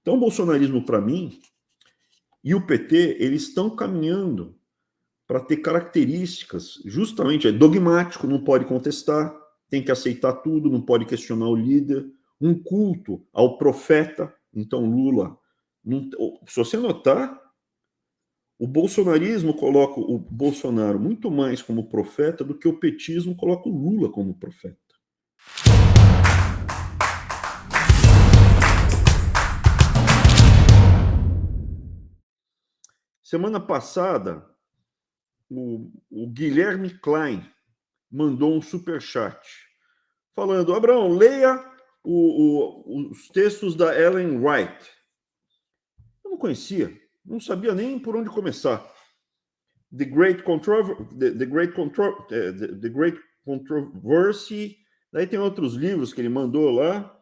Então, o bolsonarismo, para mim, e o PT, eles estão caminhando para ter características, justamente, é dogmático, não pode contestar, tem que aceitar tudo, não pode questionar o líder, um culto ao profeta. Então, Lula, não, se você notar, o bolsonarismo coloca o Bolsonaro muito mais como profeta do que o petismo coloca o Lula como profeta. Semana passada, o Guilherme Klein mandou um superchat falando: Abraão, leia os textos da Ellen White. Eu não conhecia, não sabia nem por onde começar. The Great Controversy. Daí tem outros livros que ele mandou lá.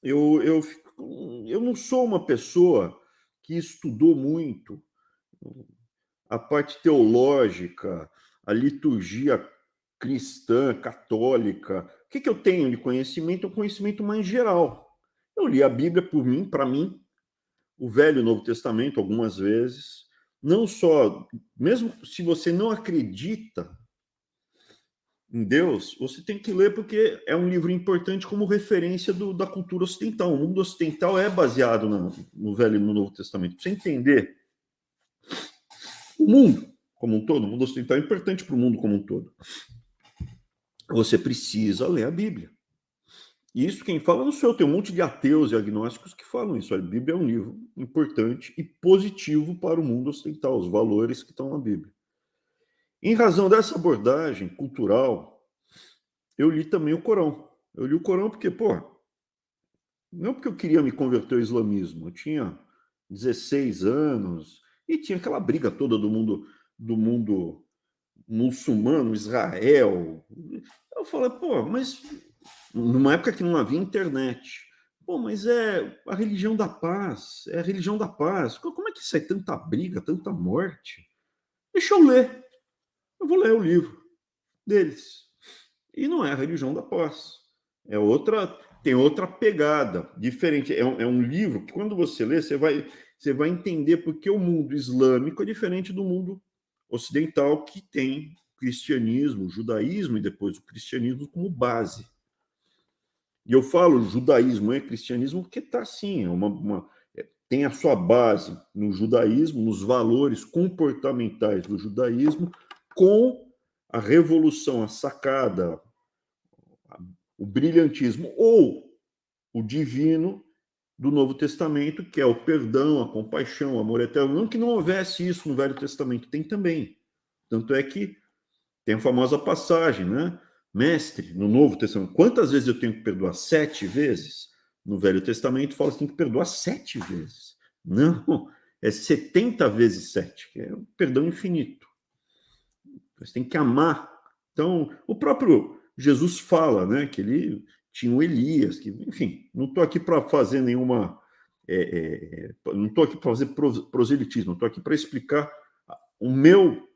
Eu não sou uma pessoa que estudou muito a parte teológica, a liturgia cristã, católica. O que eu tenho de conhecimento? É um conhecimento mais geral. Eu li a Bíblia para mim, o Velho e o Novo Testamento algumas vezes, não só, mesmo se você não acredita em Deus, você tem que ler porque é um livro importante como referência da cultura ocidental. O mundo ocidental é baseado no Velho e no Novo Testamento. Para você entender o mundo como um todo, o mundo ocidental é importante para o mundo como um todo. Você precisa ler a Bíblia. E isso quem fala não sou eu, tem um monte de ateus e agnósticos que falam isso. A Bíblia é um livro importante e positivo para o mundo ocidental, os valores que estão na Bíblia. Em razão dessa abordagem cultural, eu li também o Corão. Eu li o Corão porque, não porque eu queria me converter ao islamismo, eu tinha 16 anos e tinha aquela briga toda do mundo muçulmano, Israel. Eu falei, mas numa época que não havia internet. Mas é a religião da paz, é a religião da paz. Como é que sai tanta briga, tanta morte? Deixa eu ler. Eu vou ler o livro deles. E não é a religião da paz. Tem outra pegada diferente. É um livro que, quando você lê, você vai entender porque o mundo islâmico é diferente do mundo ocidental, que tem cristianismo, judaísmo e depois o cristianismo como base. E eu falo judaísmo e cristianismo porque está assim, tem a sua base no judaísmo, nos valores comportamentais do judaísmo, com a revolução, a sacada, o brilhantismo ou o divino do Novo Testamento, que é o perdão, a compaixão, o amor eterno. Não que não houvesse isso no Velho Testamento, tem também. Tanto é que tem a famosa passagem, né? Mestre, no Novo Testamento, quantas vezes eu tenho que perdoar? 7 vezes? No Velho Testamento fala que tem que perdoar 7 vezes. Não, é 70 vezes 7, que é um perdão infinito. Você tem que amar. Então, o próprio Jesus fala, né, que ele tinha o Elias, que, enfim, não estou aqui para fazer nenhuma... não estou aqui para fazer proselitismo, estou aqui para explicar o meu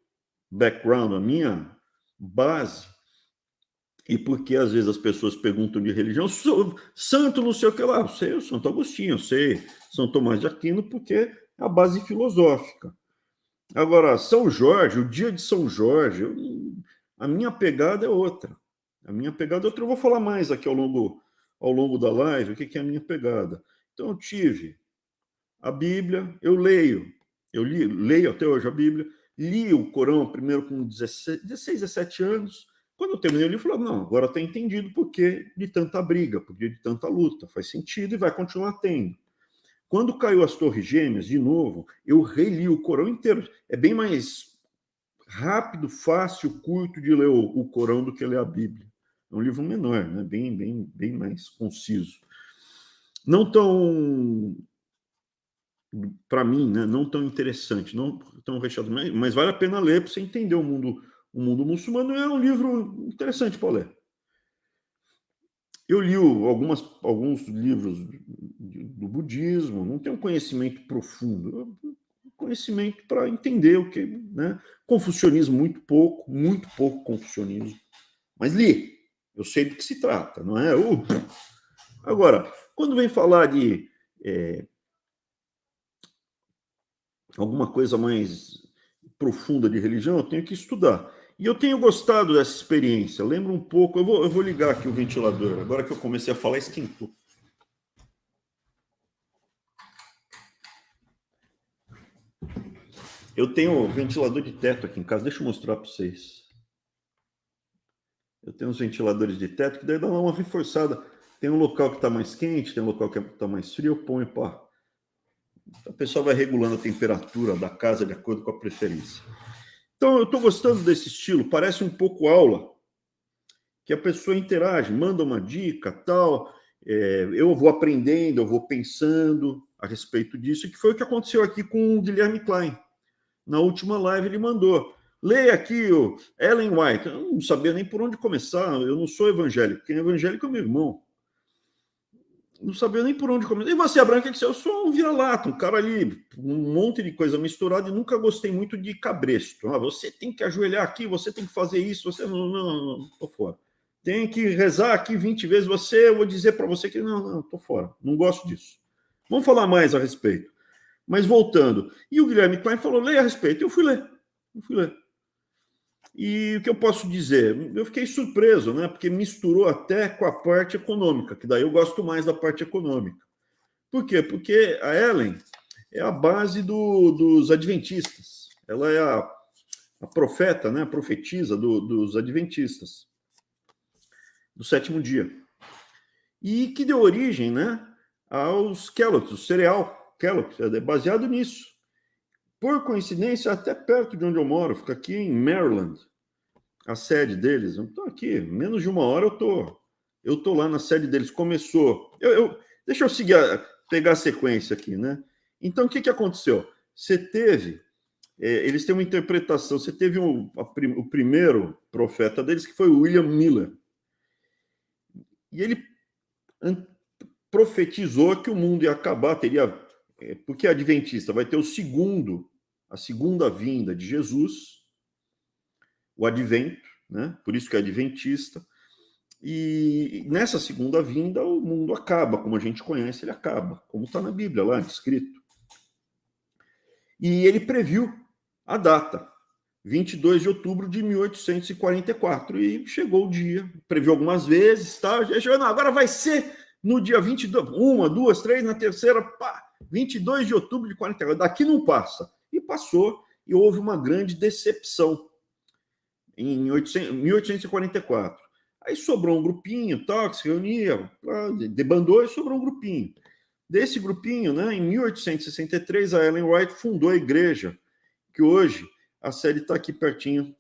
background, a minha base, e porque às vezes as pessoas perguntam de religião, santo não sei o que lá, eu sei o Santo Agostinho, eu sei São Tomás de Aquino, porque é a base filosófica. Agora, São Jorge, o dia de São Jorge, a minha pegada é outra. A minha pegada é outra. Eu vou falar mais aqui ao longo da live o que é a minha pegada. Então, eu tive a Bíblia, eu leio até hoje a Bíblia, li o Corão primeiro com 16, 17 anos. Quando eu terminei o livro, eu falei, não, agora está entendido por que de tanta briga, por que de tanta luta. Faz sentido e vai continuar tendo. Quando caiu as Torres Gêmeas, de novo, eu reli o Corão inteiro. É bem mais rápido, fácil, curto de ler o Corão do que ler a Bíblia. É um livro menor, né? bem mais conciso. Não tão, para mim, né? Não tão interessante, não tão recheado, mas vale a pena ler para você entender o mundo muçulmano. É um livro interessante para ler. Eu li alguns livros do budismo, não tenho um conhecimento profundo, conhecimento para entender o que, né? Confucionismo, muito pouco confucionismo, mas li, eu sei do que se trata, não é? Agora, quando vem falar de alguma coisa mais profunda de religião, eu tenho que estudar. E eu tenho gostado dessa experiência. Lembra um pouco... Eu vou ligar aqui o ventilador. Agora que eu comecei a falar, esquentou. Eu tenho ventilador de teto aqui em casa. Deixa eu mostrar para vocês. Eu tenho uns ventiladores de teto que daí dá uma reforçada. Tem um local que está mais quente, tem um local que está mais frio, eu ponho para... A pessoa vai regulando a temperatura da casa de acordo com a preferência. Então, eu estou gostando desse estilo. Parece um pouco aula, que a pessoa interage, manda uma dica, tal. Eu vou aprendendo, eu vou pensando a respeito disso, que foi o que aconteceu aqui com o Guilherme Klein. Na última live ele mandou: leia aqui o Ellen White. Eu não sabia nem por onde começar, eu não sou evangélico. Quem é evangélico é meu irmão. Não sabia nem por onde começar. E você, Branca, que eu sou um vira-lata, um cara ali, um monte de coisa misturada, e nunca gostei muito de cabresto. Você tem que ajoelhar aqui, você tem que fazer isso, você não, tô fora. Tem que rezar aqui 20 vezes, eu vou dizer para você que não, tô fora, não gosto disso. Vamos falar mais a respeito. Mas voltando, e o Guilherme Klein falou, leia a respeito. Eu fui ler. E o que eu posso dizer? Eu fiquei surpreso, né? Porque misturou até com a parte econômica, que daí eu gosto mais da parte econômica. Por quê? Porque a Ellen é a base dos adventistas. Ela é a profeta, né? A profetisa dos adventistas, do sétimo dia. E que deu origem, né, aos Kellogg's, o cereal Kellogg's, é baseado nisso. Por coincidência, até perto de onde eu moro, fica aqui em Maryland, a sede deles. Eu estou aqui, menos de uma hora eu tô lá na sede deles. Começou. Deixa eu pegar a sequência aqui, né? Então, o que aconteceu? Você teve... eles têm uma interpretação. Você teve o primeiro profeta deles, que foi o William Miller. E ele profetizou que o mundo ia acabar, porque adventista vai ter a segunda vinda de Jesus, o advento, né? Por isso que é adventista. E nessa segunda vinda o mundo acaba, como a gente conhece, ele acaba, como está na Bíblia lá escrito. E ele previu a data, 22 de outubro de 1844, e chegou o dia, previu algumas vezes, tá? Agora vai ser no dia 22, uma, duas, três, na terceira, 22 de outubro de 44, daqui não passa. E passou, e houve uma grande decepção em 1844. Aí sobrou um grupinho, tal, que se reunia, debandou e sobrou um grupinho. Desse grupinho, né, em 1863, a Ellen White fundou a igreja, que hoje a sede está aqui pertinho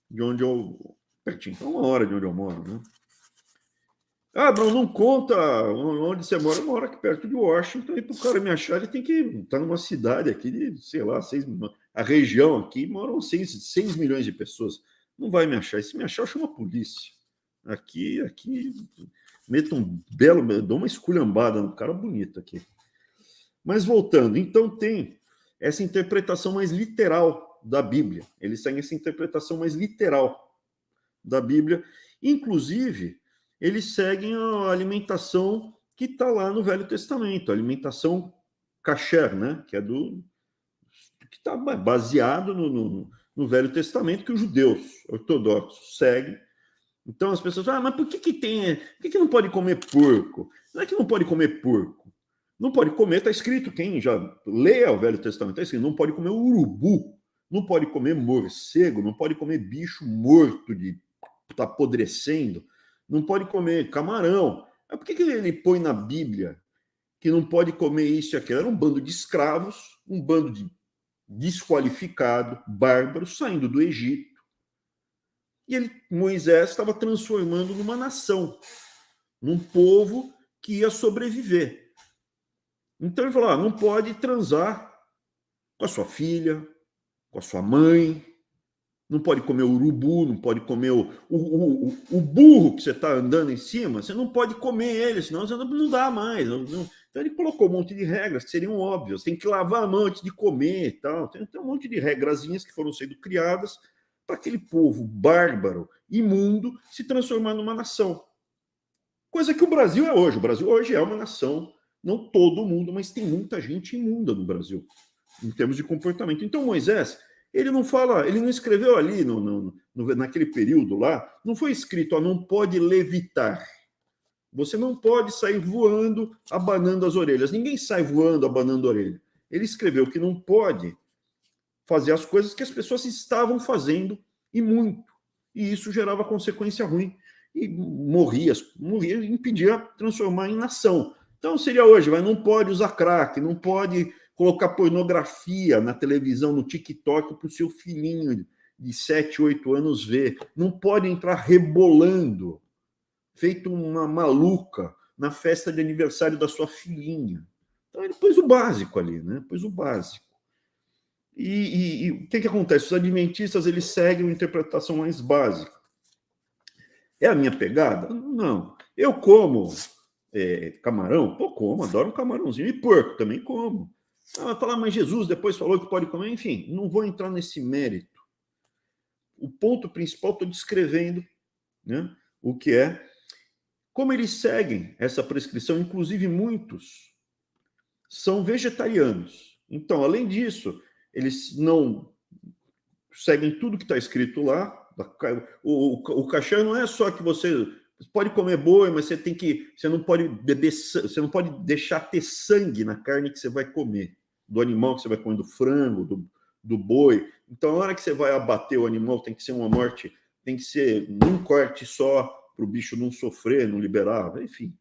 de onde eu... Pertinho, é uma hora de onde eu moro, né? Bruno, não conta onde você mora. Eu moro aqui perto de Washington, e para o cara me achar, ele tem que estar numa cidade aqui de, sei lá, a região aqui moram 6 milhões de pessoas. Não vai me achar. E se me achar, eu chamo a polícia. Aqui, meto dou uma esculhambada no cara bonito aqui. Mas voltando, então tem essa interpretação mais literal da Bíblia. Eles têm essa interpretação mais literal da Bíblia. Inclusive, eles seguem a alimentação que está lá no Velho Testamento, a alimentação kasher, né? Que está baseado no Velho Testamento, que os judeus ortodoxos seguem. Então as pessoas falam, mas por que não pode comer porco? Não é que não pode comer porco. Não pode comer, está escrito, quem já lê o Velho Testamento, está escrito, não pode comer urubu, não pode comer morcego, não pode comer bicho morto de está apodrecendo, não pode comer camarão. Mas por que ele põe na Bíblia que não pode comer isso e aquilo? Era um bando de escravos, um bando de desqualificado, bárbaros, saindo do Egito. E Moisés estava transformando numa nação, num povo que ia sobreviver. Então ele falou, não pode transar com a sua filha, com a sua mãe, não pode comer o urubu, não pode comer o burro que você está andando em cima, você não pode comer ele, senão você não dá mais. Então ele colocou um monte de regras que seriam óbvias, tem que lavar a mão antes de comer e tal. Tem um monte de regrazinhas que foram sendo criadas para aquele povo bárbaro, imundo, se transformar numa nação. Coisa que o Brasil é hoje. O Brasil hoje é uma nação, não todo mundo, mas tem muita gente imunda no Brasil, em termos de comportamento. Então, Moisés, ele não fala, ele não escreveu ali naquele período lá, não foi escrito, ó, não pode levitar. Você não pode sair voando, abanando as orelhas. Ninguém sai voando, abanando a orelha. Ele escreveu que não pode fazer as coisas que as pessoas estavam fazendo, e muito. E isso gerava consequência ruim. E morria, impedia transformar em nação. Então seria hoje, mas não pode usar crack, não pode colocar pornografia na televisão, no TikTok, para o seu filhinho de 7, 8 anos ver. Não pode entrar rebolando, feito uma maluca, na festa de aniversário da sua filhinha. Então ele pôs o básico ali, né? Pôs o básico. E o que acontece? Os adventistas, eles seguem uma interpretação mais básica. É a minha pegada? Não. Eu como camarão? Pô, como, adoro um camarãozinho. E porco também como. Falar, mas Jesus depois falou que pode comer. Enfim, não vou entrar nesse mérito. O ponto principal, estou descrevendo, né, o que é. Como eles seguem essa prescrição, inclusive muitos são vegetarianos. Então, além disso, eles não seguem tudo que está escrito lá. O kasher não é só que você pode comer boi, mas você não pode beber, você não pode deixar ter sangue na carne que você vai comer, do animal que você vai comer, do frango, do boi. Então, na hora que você vai abater o animal, tem que ser uma morte, tem que ser num corte só, para o bicho não sofrer, não liberar, enfim.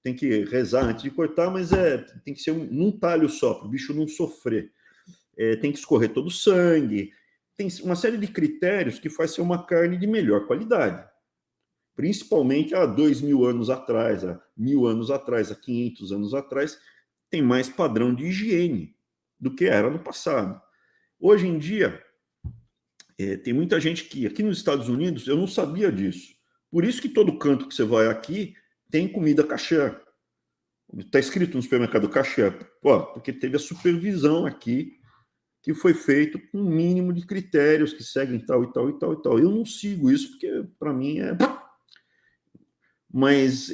Tem que rezar antes de cortar, mas tem que ser num talho só, para o bicho não sofrer. Tem que escorrer todo o sangue. Tem uma série de critérios que faz ser uma carne de melhor qualidade. Principalmente há 2.000 anos atrás, há 1.000 anos atrás, há 500 anos atrás, tem mais padrão de higiene do que era no passado. Hoje em dia, tem muita gente que, aqui nos Estados Unidos, eu não sabia disso. Por isso que todo canto que você vai aqui tem comida kasher. Está escrito no supermercado kasher, porque teve a supervisão aqui, que foi feito com um mínimo de critérios que seguem tal e tal e tal e tal. Eu não sigo isso, porque para mim é... Mas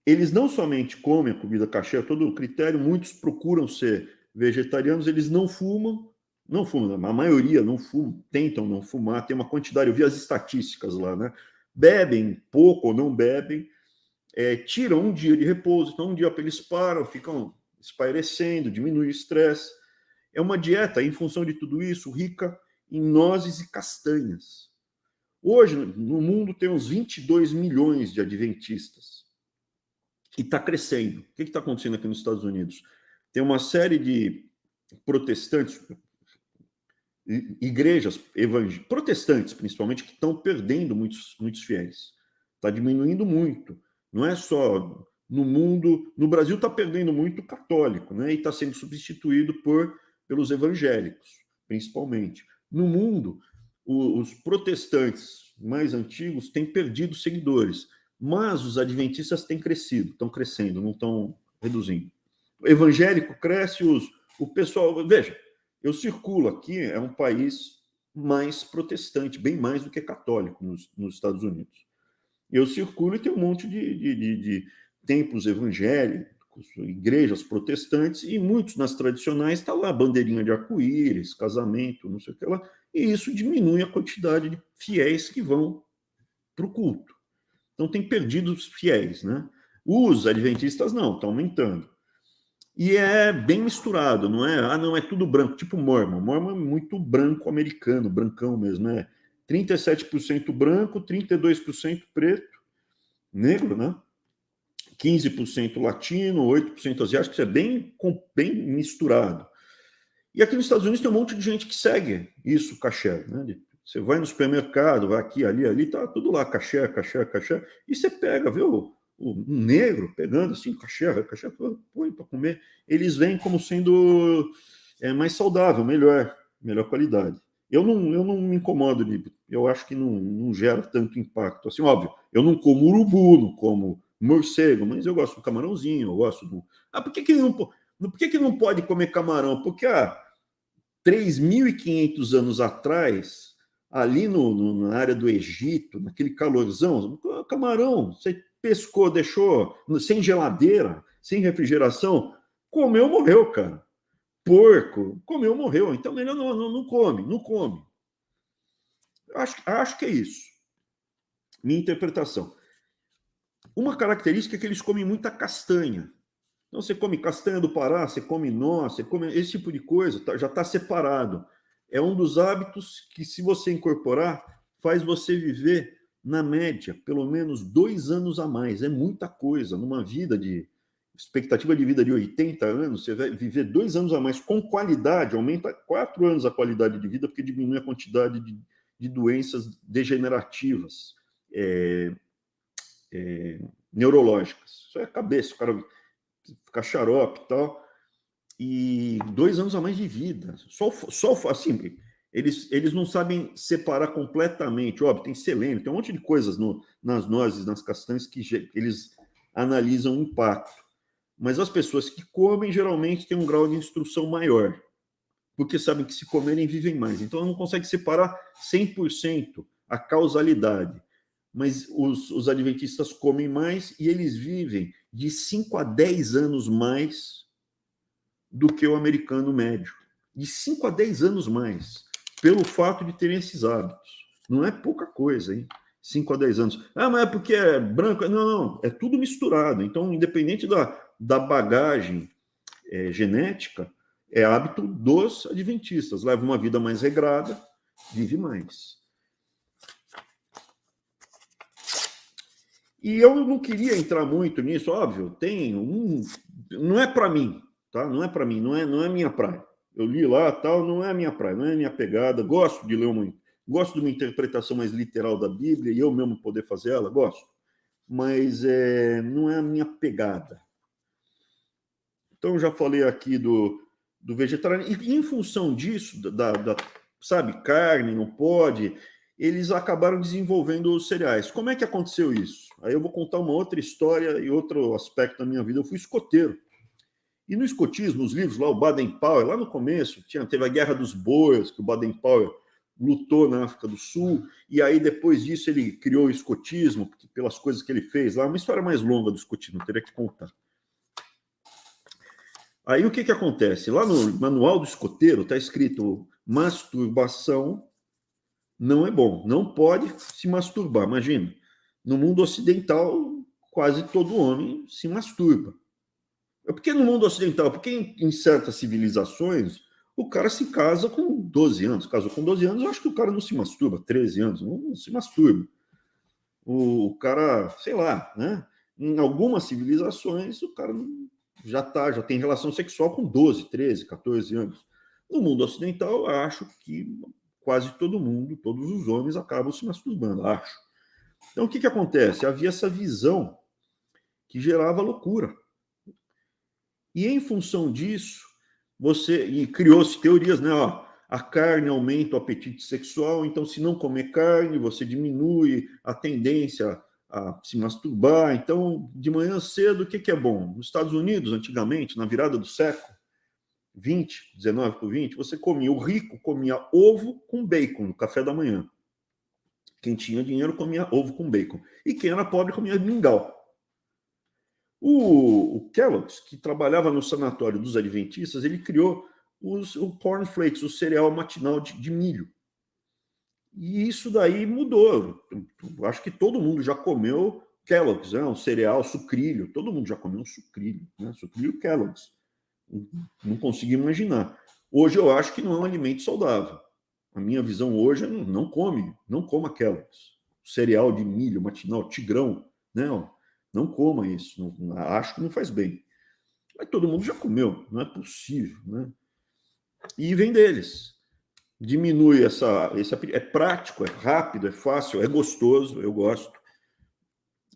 eles não somente comem a comida kasher, todo o critério, muitos procuram ser vegetarianos, eles não fumam, a maioria não fuma, tentam não fumar, tem uma quantidade, eu vi as estatísticas lá, né? Bebem pouco ou não bebem, tiram um dia de repouso, então um dia eles param, ficam espairecendo, diminui o estresse. É uma dieta, em função de tudo isso, rica em nozes e castanhas. Hoje, no mundo, tem uns 22 milhões de adventistas. E está crescendo. O que está acontecendo aqui nos Estados Unidos? Tem uma série de protestantes, igrejas protestantes, principalmente, que estão perdendo muitos fiéis. Está diminuindo muito. Não é só no mundo... No Brasil está perdendo muito católico, né? E está sendo substituído pelos evangélicos, principalmente. No mundo, os protestantes mais antigos têm perdido seguidores, mas os adventistas têm crescido, estão crescendo, não estão reduzindo. O evangélico cresce, o pessoal... Veja, eu circulo aqui, é um país mais protestante, bem mais do que católico nos Estados Unidos. Eu circulo e tem um monte de templos evangélicos, igrejas protestantes, e muitos nas tradicionais está lá, bandeirinha de arco-íris, casamento, não sei o que lá, e isso diminui a quantidade de fiéis que vão para o culto. Então tem perdido os fiéis, né? Os adventistas não, estão aumentando. E é bem misturado, não é? Não, é tudo branco, tipo Mormon. Mormon é muito branco americano, brancão mesmo, né? 37% branco, 32% preto, negro, né? 15% latino, 8% asiático, isso é bem misturado. E aqui nos Estados Unidos tem um monte de gente que segue isso, kasher, né? Você vai no supermercado, vai aqui, ali, tá tudo lá, kasher, e você pega, vê um negro pegando assim, kasher, põe para comer. Eles vêm como sendo mais saudável, melhor qualidade. Eu não me incomodo, eu acho que não gera tanto impacto. Assim, óbvio, eu não como urubu, não como morcego, mas eu gosto do camarãozinho, eu gosto do... por que não pode comer camarão? Porque há 3.500 anos atrás, ali na área do Egito, naquele calorzão, camarão, você pescou, deixou sem geladeira, sem refrigeração, comeu, morreu, cara. Porco, comeu, morreu. Então, melhor não come, não come. Acho que é isso. Minha interpretação. Uma característica é que eles comem muita castanha. Então, você come castanha do Pará, você come noz, você come esse tipo de coisa, já está separado. É um dos hábitos que, se você incorporar, faz você viver, na média, pelo menos 2 anos a mais. É muita coisa. Numa vida de expectativa de vida de 80 anos, você vai viver 2 anos a mais com qualidade, aumenta 4 anos a qualidade de vida, porque diminui a quantidade de doenças degenerativas, neurológicas. Isso é a cabeça, o cara fica xarope e tal. E 2 anos a mais de vida. Só assim, eles não sabem separar completamente. Óbvio, tem selênio, tem um monte de coisas nas nozes, nas castanhas, que eles analisam o impacto. Mas as pessoas que comem, geralmente, têm um grau de instrução maior, porque sabem que, se comerem, vivem mais. Então, não consegue separar 100% a causalidade. Mas os adventistas comem mais e eles vivem de 5 a 10 anos mais do que o americano médio. De 5 a 10 anos mais, pelo fato de terem esses hábitos. Não é pouca coisa, hein? 5 a 10 anos. Ah, mas é porque é branco? Não, é tudo misturado. Então, independente da bagagem genética, é hábito dos adventistas. Leva uma vida mais regrada, vive mais. E eu não queria entrar muito nisso, óbvio, não é para mim, tá? Não é para mim, não é minha praia. Eu li lá, tal, não é minha praia, não é minha pegada. Gosto de ler gosto de uma interpretação mais literal da Bíblia e eu mesmo poder fazer ela, gosto. Mas não é a minha pegada. Então, já falei aqui do vegetariano. E em função disso, sabe, carne não pode, eles acabaram desenvolvendo os cereais. Como é que aconteceu isso? Aí eu vou contar uma outra história e outro aspecto da minha vida. Eu fui escoteiro. E no escotismo, os livros lá, o Baden-Powell, lá no começo, teve a Guerra dos Boers, que o Baden-Powell lutou na África do Sul, e aí depois disso ele criou o escotismo, pelas coisas que ele fez lá. Uma história mais longa do escotismo, eu teria que contar. Aí o que acontece? Lá no manual do escoteiro está escrito: masturbação não é bom, não pode se masturbar. Imagina, no mundo ocidental, quase todo homem se masturba. Por que no mundo ocidental? Porque em certas civilizações, o cara se casa com 12 anos. Casou com 12 anos, eu acho que o cara não se masturba, 13 anos, não se masturba. O cara, sei lá, né? Em algumas civilizações, o cara já tem relação sexual com 12, 13, 14 anos. No mundo ocidental, eu acho que quase todo mundo, todos os homens, acabam se masturbando, acho. Então, o que acontece? Havia essa visão que gerava loucura. E em função disso, criou-se teorias, né? Ó, a carne aumenta o apetite sexual, então, se não comer carne, você diminui a tendência a se masturbar. Então, de manhã cedo, o que é bom? Nos Estados Unidos, antigamente, na virada do século 20, 19 para 20, o rico comia ovo com bacon no café da manhã. Quem tinha dinheiro comia ovo com bacon. E quem era pobre comia mingau. O Kellogg's, que trabalhava no sanatório dos adventistas, ele criou o cornflakes, o cereal matinal de milho. E isso daí mudou. Eu acho que todo mundo já comeu Kellogg's, um cereal, sucrilho. Todo mundo já comeu um sucrilho, né? Sucrilho Kellogg's. Não consigo imaginar. Hoje eu acho que não é um alimento saudável. A minha visão hoje é não coma Kellogg's. Cereal de milho matinal, tigrão, né? Não coma isso, acho que não faz bem. Mas todo mundo já comeu, não é possível, né? E vem deles. Diminui é prático, é rápido, é fácil, é gostoso, eu gosto.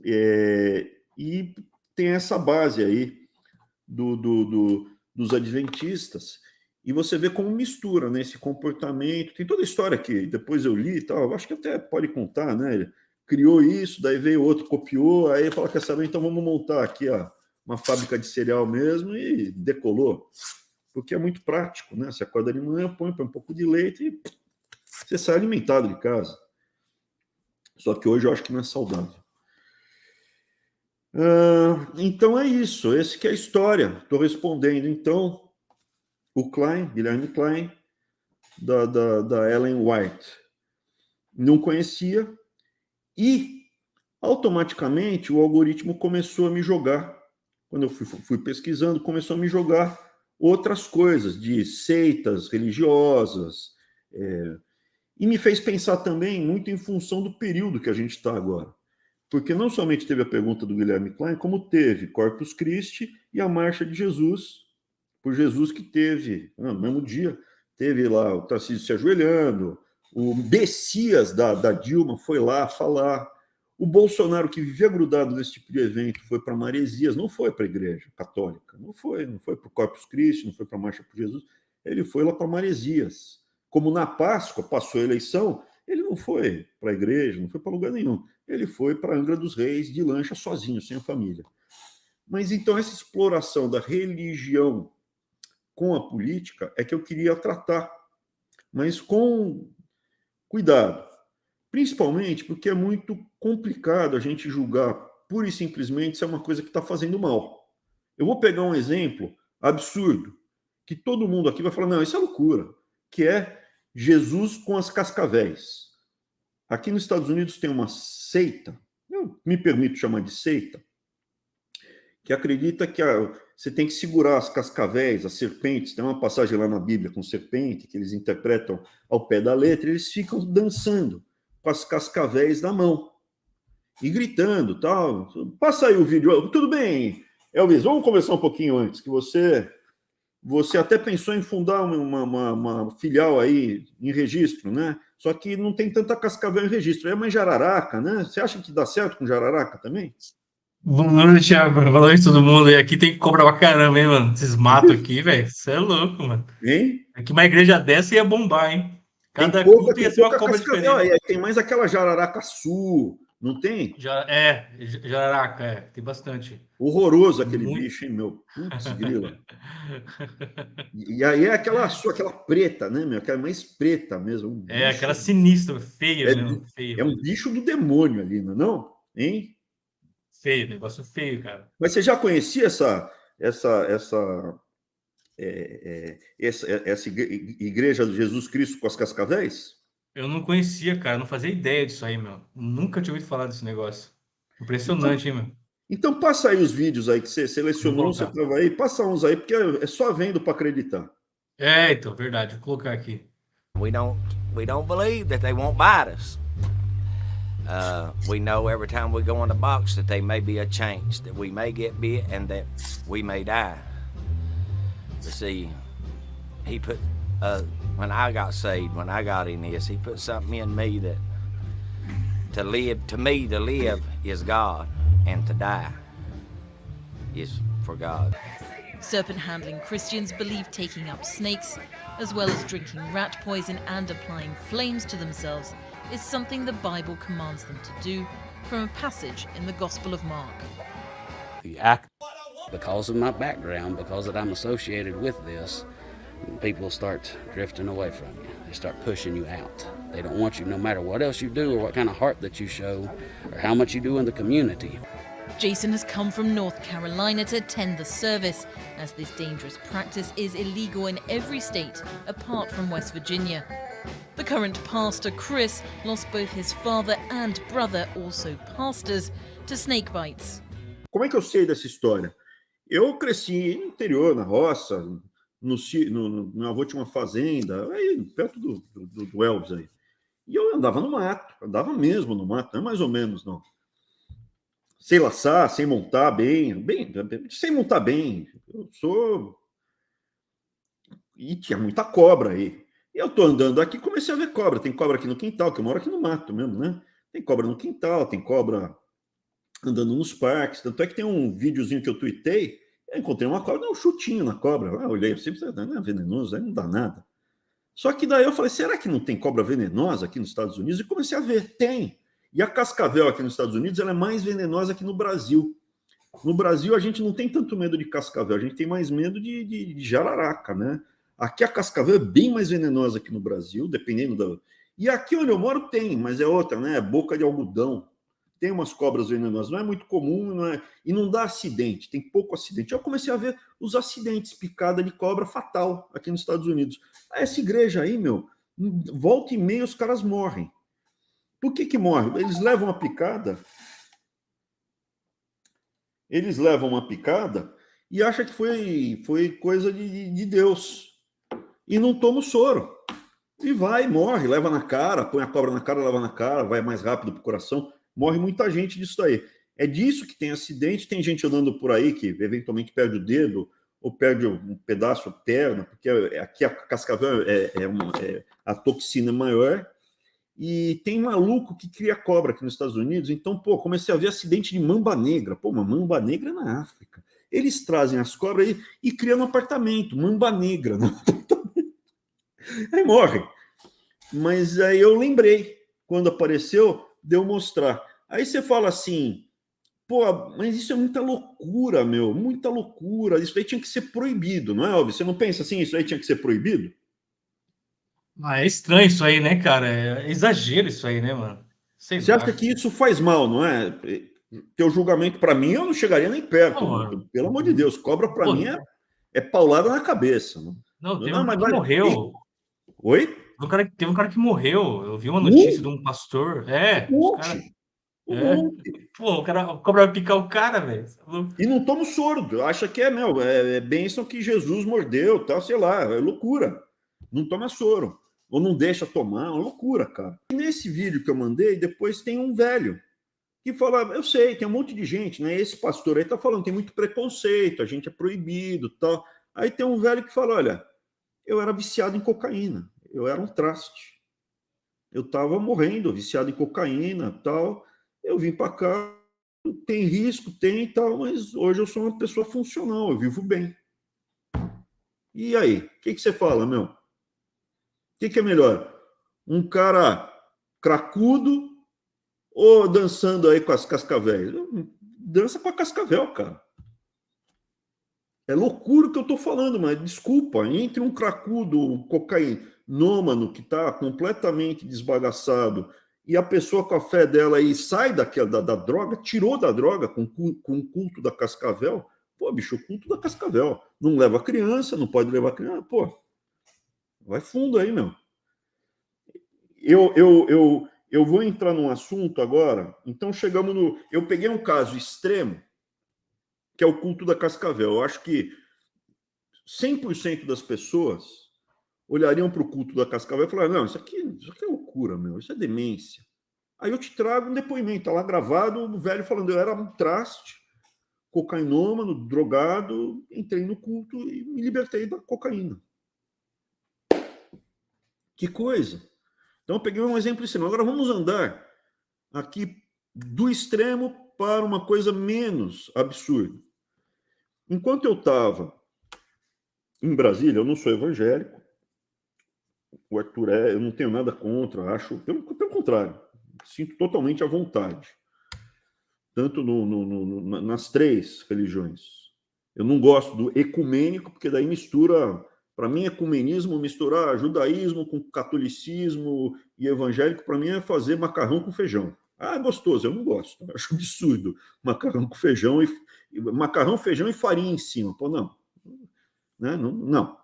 E tem essa base aí dos adventistas. E você vê como mistura, né, esse comportamento. Tem toda a história que depois eu li e tal, acho que até pode contar, né? Criou isso, daí veio outro, copiou, aí fala, quer saber, então vamos montar aqui uma fábrica de cereal mesmo, e decolou. Porque é muito prático, né? Você acorda de manhã, põe um pouco de leite e você sai alimentado de casa. Só que hoje eu acho que não é saudável. Então é isso, esse que é a história. Estou respondendo, então, o Klein, Guilherme Klein, da Ellen White. Não conhecia e, automaticamente, o algoritmo começou a me jogar. Quando eu fui pesquisando, começou a me jogar outras coisas, de seitas religiosas, e me fez pensar também muito em função do período que a gente está agora. Porque não somente teve a pergunta do Guilherme Klein, como teve Corpus Christi e a Marcha de Jesus, por Jesus que teve, no mesmo dia, teve lá o Tarcísio se ajoelhando, o Messias da Dilma foi lá falar, o Bolsonaro, que vivia grudado nesse tipo de evento, foi para Maresias, não foi para a igreja católica, não foi para o Corpus Christi, não foi para a Marcha por Jesus, ele foi lá para Maresias. Como na Páscoa passou a eleição, ele não foi para a igreja, não foi para lugar nenhum. Ele foi para Angra dos Reis de lancha sozinho, sem a família. Mas então essa exploração da religião com a política é que eu queria tratar, mas com cuidado. Principalmente porque é muito complicado a gente julgar pura e simplesmente se é uma coisa que está fazendo mal. Eu vou pegar um exemplo absurdo, que todo mundo aqui vai falar, não, isso é loucura, que é Jesus com as cascavéis. Aqui nos Estados Unidos tem uma seita, eu me permito chamar de seita, que acredita que você tem que segurar as cascavéis, as serpentes. Tem uma passagem lá na Bíblia com serpente, que eles interpretam ao pé da letra, e eles ficam dançando com as cascavéis na mão e gritando, tal. Passa aí o vídeo. Tudo bem, Elvis, vamos conversar um pouquinho antes, que você até pensou em fundar uma filial aí em registro, né? Só que não tem tanta cascavel em registro. É uma em Jararaca, né? Você acha que dá certo com Jararaca também? Boa noite, Thiago. Boa noite, todo mundo. E aqui tem que cobrar pra caramba, hein, mano? Esses matos aqui, velho. Você é louco, mano. Hein? Aqui uma igreja dessa ia bombar, hein? Tem Cada pouca, culto ia tem ser uma pouca cobra cascavel diferente. aí. Tem mais aquela jararaca-sul, não tem? Jararaca, tem bastante. Horroroso aquele Muito. bicho, hein, meu? Putz, grila. E aí é aquela preta, né, meu? Aquela mais preta mesmo. Um É, bicho. aquela sinistra, feia É, mesmo. Feia, é um velho. bicho do demônio ali, não é? Não? Hein? Feio, negócio feio, cara. Mas você já conhecia essa igreja de Jesus Cristo com as cascavéis? Eu não conhecia, cara. Não fazia ideia disso aí, meu. Nunca tinha ouvido falar desse negócio. Então, Impressionante, hein, meu? então passa aí os vídeos aí que você Vou selecionou, você colocar. estava aí, passa uns aí, porque é só vendo para acreditar. Então, verdade. Vou colocar aqui. We don't we don't believe that they won't bite us. We know every time we go in the box that there may be a chance that we may get bit and that we may die. But see, he put when I got saved, when I got in this, he put something in me that to live is God, and to die is for God. Serpent-handling Christians believe taking up snakes, as well as drinking rat poison and applying flames to themselves, is something the Bible commands them to do, from a passage in the Gospel of Mark. Because of my background, because that I'm associated with this, people start drifting away from you. They start pushing you out. They don't want you, no matter what else you do or what kind of heart that you show or how much you do in the community. Jason has come from North Carolina to attend the service, as this dangerous practice is illegal in every state apart from West Virginia. The current pastor, Chris, lost both his father and brother, also pastors, to snake bites. Como é que eu sei dessa história? Eu cresci no interior, na roça, meu avô tinha uma fazenda, aí perto do Elvis aí. E eu andava no mato, andava mesmo no mato, não é mais ou menos, não. Sem laçar, sem montar sem montar bem. Eu sou. E tinha muita cobra aí. E eu tô andando aqui, comecei a ver cobra. Tem cobra aqui no quintal, que eu moro aqui no mato mesmo, né? Tem cobra no quintal, tem cobra andando nos parques. Tanto é que tem um videozinho que eu tuitei, eu encontrei uma cobra, dei um chutinho na cobra. Eu olhei assim, não é venenoso, aí não dá nada. Só que daí eu falei, será que não tem cobra venenosa aqui nos Estados Unidos? E comecei a ver, tem. E a cascavel aqui nos Estados Unidos ela é mais venenosa que no Brasil. No Brasil, a gente não tem tanto medo de cascavel, a gente tem mais medo de jararaca, né? Aqui a cascavel é bem mais venenosa que no Brasil, dependendo da. E aqui onde eu moro tem, mas é outra, né? É boca de algodão. tem umas cobras venenosas, não é muito comum, e não dá acidente, tem pouco acidente. Eu comecei a ver os acidentes, picada de cobra fatal aqui nos Estados Unidos. Essa igreja aí, meu, volta e meia os caras morrem. Por que morrem? Eles levam uma picada e acham que foi coisa de Deus. E não toma o soro. E vai, morre, leva na cara, põe a cobra na cara, leva na cara, vai mais rápido pro coração. Morre muita gente disso daí. É disso que tem acidente, tem gente andando por aí que eventualmente perde o dedo ou perde um pedaço da perna, porque aqui a cascavel a toxina é maior. E tem maluco que cria cobra aqui nos Estados Unidos. Então, comecei a ver acidente de mamba negra. Uma mamba negra na África. Eles trazem as cobras aí e criam no apartamento, mamba negra no apartamento. Aí morre. Mas aí eu lembrei, quando apareceu, de eu mostrar. Aí você fala assim, mas isso é muita loucura, meu, muita loucura. Isso aí tinha que ser proibido, não é, óbvio? Você não pensa assim, isso aí tinha que ser proibido? É estranho isso aí, né, cara? É exagero isso aí, né, mano? Sei Você lá. acha que isso faz mal, não é? Teu julgamento, para mim, eu não chegaria nem perto. Não, pelo amor de Deus, cobra para pô, mim é paulada na cabeça. não, teve Não, um mas cara que morreu. Oi? Teve um cara que morreu. Eu vi uma notícia de um pastor. Um Os caras. monte. Um monte. Pô, a cobra vai picar o cara, velho. E não toma o soro. Acha que é bênção que Jesus mordeu, tal, sei lá. É loucura. Não toma soro. Ou não deixa tomar. É uma loucura, cara. E nesse vídeo que eu mandei, depois tem um velho que fala, eu sei, tem um monte de gente, né? Esse pastor aí tá falando, tem muito preconceito, a gente é proibido, tal. Aí tem um velho que fala, olha, eu era viciado em cocaína, eu era um traste. Eu tava morrendo, viciado em cocaína, tal. Eu vim para cá, tem risco, tem e tal, mas hoje eu sou uma pessoa funcional, eu vivo bem. E aí, o que você fala, meu? O que é melhor? Um cara cracudo ou dançando aí com as cascavéis? Dança com a cascavel, cara. É loucura o que eu tô falando, mas desculpa, entre um cracudo, um cocainômano que tá completamente desbagaçado e a pessoa com a fé dela aí sai da droga, tirou da droga com o culto da cascavel, bicho, o culto da cascavel. Não leva criança, não pode levar criança, vai fundo aí, meu. Eu vou entrar num assunto agora, então chegamos no... Eu peguei um caso extremo, que é o culto da cascavel. Eu acho que 100% das pessoas olhariam para o culto da cascavel e falariam, não, isso aqui é loucura, meu, isso é demência. Aí eu te trago um depoimento, tá lá gravado, o velho falando, eu era um traste, cocainômano, drogado, entrei no culto e me libertei da cocaína. Que coisa! Então, eu peguei um exemplo extremo. Agora, vamos andar aqui do extremo para uma coisa menos absurda. Enquanto eu estava em Brasília, eu não sou evangélico, o Arthur eu não tenho nada contra, acho, pelo contrário, sinto totalmente à vontade, tanto nas três religiões. Eu não gosto do ecumênico, porque daí mistura... Para mim, ecumenismo, misturar judaísmo com catolicismo e evangélico, para mim é fazer macarrão com feijão. Ah, gostoso, eu não gosto, eu acho absurdo. Macarrão com feijão macarrão, feijão e farinha em cima. Não. Né? Não.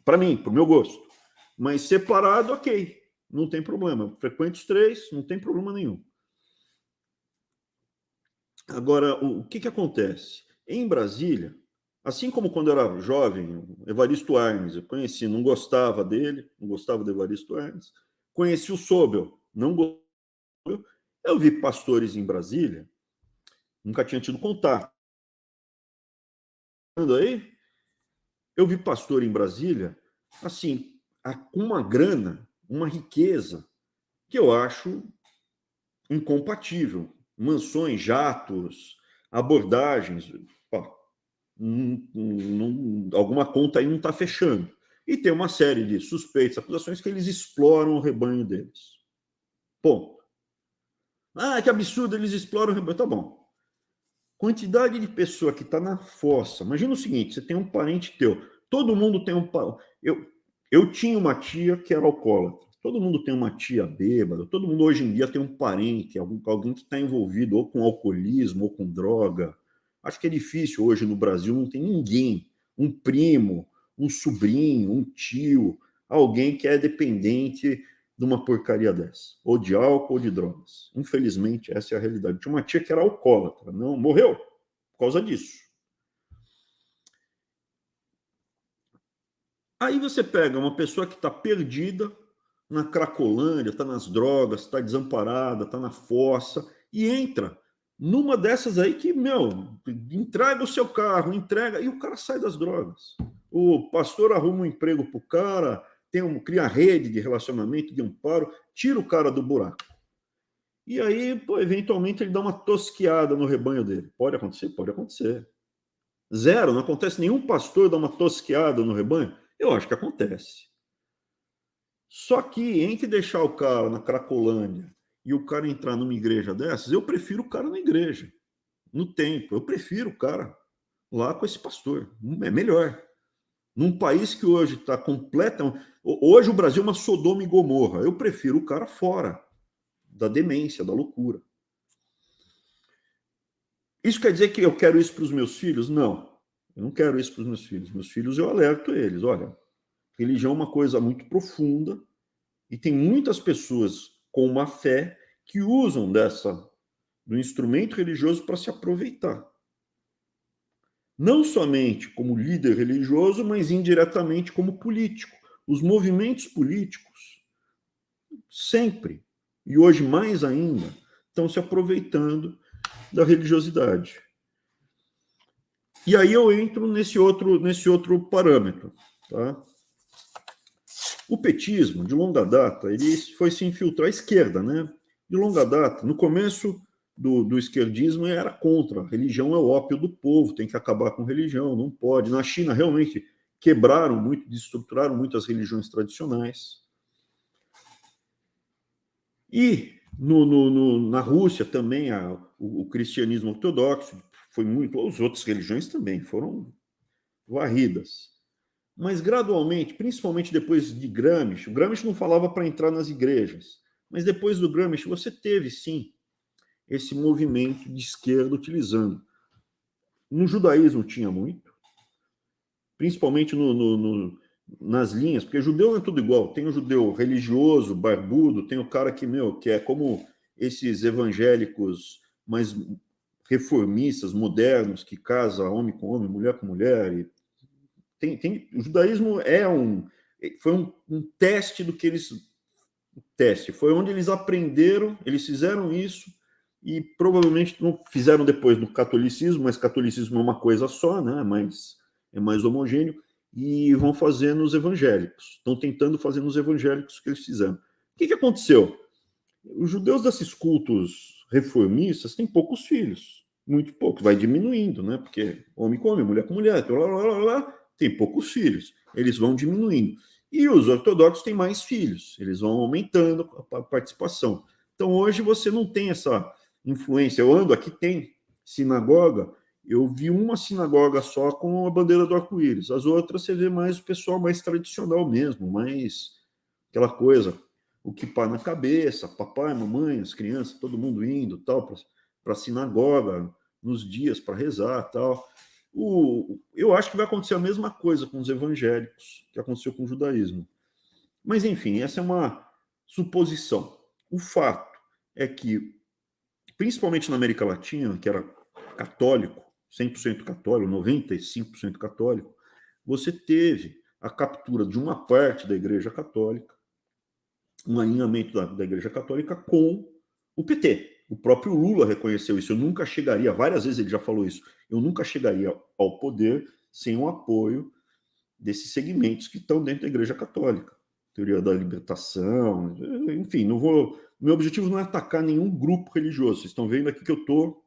Para mim, para o meu gosto. Mas separado, ok, não tem problema. Frequente os três, não tem problema nenhum. Agora, o que acontece? Em Brasília, assim como quando eu era jovem, Evaristo Arnes, eu conheci, não gostava dele, não gostava do Evaristo Arnes. Conheci o Sobel, não gostava. Eu vi pastores em Brasília, nunca tinha tido contato. Aí, eu vi pastor em Brasília, assim, com uma grana, uma riqueza, que eu acho incompatível. Mansões, jatos, abordagens, alguma conta aí não está fechando. E tem uma série de suspeitas, acusações que eles exploram o rebanho deles. Ponto. Ah, que absurdo, eles exploram o rebanho. Tá bom. Quantidade de pessoa que está na fossa. Imagina o seguinte, você tem um parente teu. Todo mundo tem um... Eu tinha uma tia que era alcoólatra. Todo mundo tem uma tia bêbada, todo mundo hoje em dia tem um parente, alguém que está envolvido ou com alcoolismo ou com droga. Acho que é difícil hoje no Brasil, não tem ninguém, um primo, um sobrinho, um tio, alguém que é dependente de uma porcaria dessa, ou de álcool ou de drogas. Infelizmente, essa é a realidade. Tinha uma tia que era alcoólatra, não morreu por causa disso. Aí você pega uma pessoa que está perdida na Cracolândia, está nas drogas, está desamparada, está na fossa, e entra numa dessas aí que, entrega o seu carro, entrega, e o cara sai das drogas. O pastor arruma um emprego para o cara, cria rede de relacionamento, de amparo, tira o cara do buraco. E aí, eventualmente, ele dá uma tosquiada no rebanho dele. Pode acontecer? Pode acontecer. Zero, não acontece nenhum pastor dar uma tosquiada no rebanho? Eu acho que acontece. Só que entre deixar o cara na Cracolândia e o cara entrar numa igreja dessas, eu prefiro o cara na igreja, no templo. Eu prefiro o cara lá com esse pastor. É melhor. Num país que hoje está completo... Hoje o Brasil é uma Sodoma e Gomorra. Eu prefiro o cara fora da demência, da loucura. Isso quer dizer que eu quero isso para os meus filhos? Não. Eu não quero isso para os meus filhos. Meus filhos, eu alerto eles. Olha, religião é uma coisa muito profunda e tem muitas pessoas com uma fé que usam do instrumento religioso para se aproveitar. Não somente como líder religioso, mas indiretamente como político. Os movimentos políticos sempre, e hoje mais ainda, estão se aproveitando da religiosidade. E aí eu entro nesse outro parâmetro. Tá? O petismo, de longa data, ele foi se infiltrar à esquerda, né? De longa data. No começo do esquerdismo era contra. A religião é o ópio do povo, tem que acabar com religião, não pode. Na China, realmente, quebraram muito, destruturaram muitas religiões tradicionais. E na Rússia também, o cristianismo ortodoxo foi muito, as outras religiões também foram varridas. Mas gradualmente, principalmente depois de Gramsci, o Gramsci não falava para entrar nas igrejas, mas depois do Gramsci você teve, sim, esse movimento de esquerda utilizando. No judaísmo tinha muito, principalmente nas linhas, porque judeu não é tudo igual. Tem o judeu religioso, barbudo, tem o cara que é como esses evangélicos mais reformistas, modernos, que casa homem com homem, mulher com mulher. O judaísmo foi um teste do que eles... Teste, foi onde eles aprenderam, eles fizeram isso, e provavelmente não fizeram depois no catolicismo, mas catolicismo é uma coisa só, né? É mais homogêneo, e vão fazer nos evangélicos. Estão tentando fazer nos evangélicos o que eles fizeram. O que aconteceu? Os judeus desses cultos reformistas têm poucos filhos, muito pouco, vai diminuindo, né? Porque homem com homem, mulher com mulher, tem poucos filhos, eles vão diminuindo. E os ortodoxos têm mais filhos, eles vão aumentando a participação. Então, hoje você não tem essa influência. Eu ando aqui, tem sinagoga, eu vi uma sinagoga só com a bandeira do arco-íris, as outras você vê mais o pessoal mais tradicional mesmo, mais aquela coisa, o kippá na cabeça, papai, mamãe, as crianças, todo mundo indo tal para a sinagoga nos dias para rezar tal. Eu acho que vai acontecer a mesma coisa com os evangélicos que aconteceu com o judaísmo. Mas, enfim, essa é uma suposição. O fato é que, principalmente na América Latina, que era católico, 100% católico, 95% católico, você teve a captura de uma parte da Igreja Católica, um alinhamento da Igreja Católica com o PT. O próprio Lula reconheceu isso. Eu nunca chegaria, várias vezes ele já falou isso, eu nunca chegaria ao poder sem o apoio desses segmentos que estão dentro da Igreja Católica. Teoria da libertação, enfim, meu objetivo não é atacar nenhum grupo religioso. Vocês estão vendo aqui que eu estou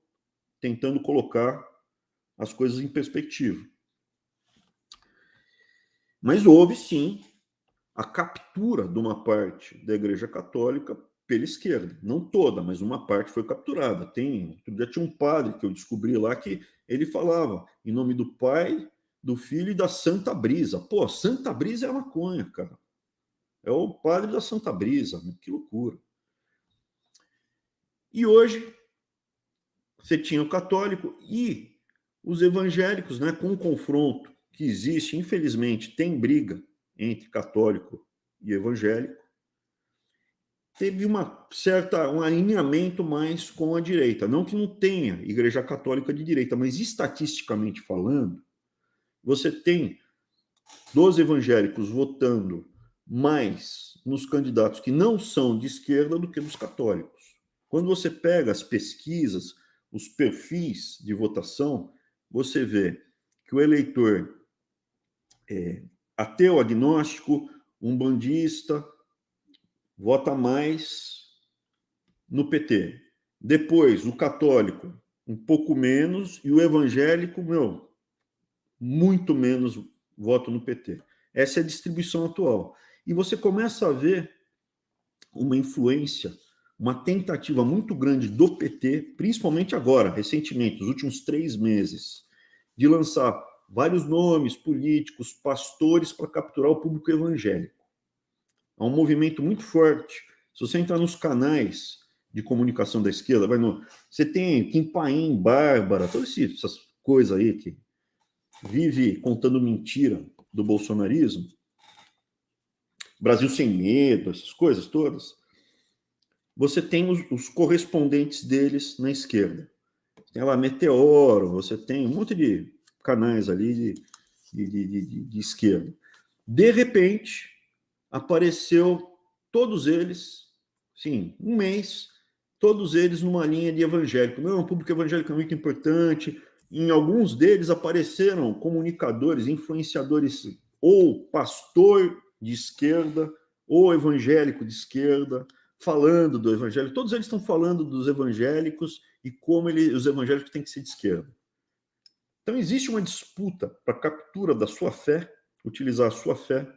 tentando colocar as coisas em perspectiva. Mas houve, sim, a captura de uma parte da Igreja Católica pela esquerda. Não toda, mas uma parte foi capturada. Já tinha um padre que eu descobri lá que ele falava em nome do Pai, do Filho e da Santa Brisa. Pô, Santa Brisa é maconha, cara. É o padre da Santa Brisa, né? Que loucura. E hoje você tinha o católico e os evangélicos, né, com o confronto que existe, infelizmente, tem briga entre católico e evangélico, teve um alinhamento mais com a direita. Não que não tenha igreja católica de direita, mas estatisticamente falando, você tem dos evangélicos votando mais nos candidatos que não são de esquerda do que dos católicos. Quando você pega as pesquisas, os perfis de votação, você vê que o eleitor ateu, agnóstico, umbandista, vota mais no PT. Depois, o católico, um pouco menos, e o evangélico, muito menos voto no PT. Essa é a distribuição atual. E você começa a ver uma influência, uma tentativa muito grande do PT, principalmente agora, recentemente, nos últimos 3 meses, de lançar vários nomes políticos, pastores, para capturar o público evangélico. Há um movimento muito forte. Se você entrar nos canais de comunicação da esquerda, você tem Kim Paim, Bárbara, todas essas coisas aí que vive contando mentira do bolsonarismo, Brasil Sem Medo, essas coisas todas, você tem os correspondentes deles na esquerda. Tem lá Meteoro, você tem um monte de canais ali de esquerda. De repente, apareceu todos eles, sim, um mês, todos eles numa linha de evangélico. Não, o público evangélico é muito importante. Em alguns deles apareceram comunicadores, influenciadores, ou pastor de esquerda, ou evangélico de esquerda, falando do evangelho. Todos eles estão falando dos evangélicos e como os evangélicos têm que ser de esquerda. Então, existe uma disputa para a captura da sua fé, utilizar a sua fé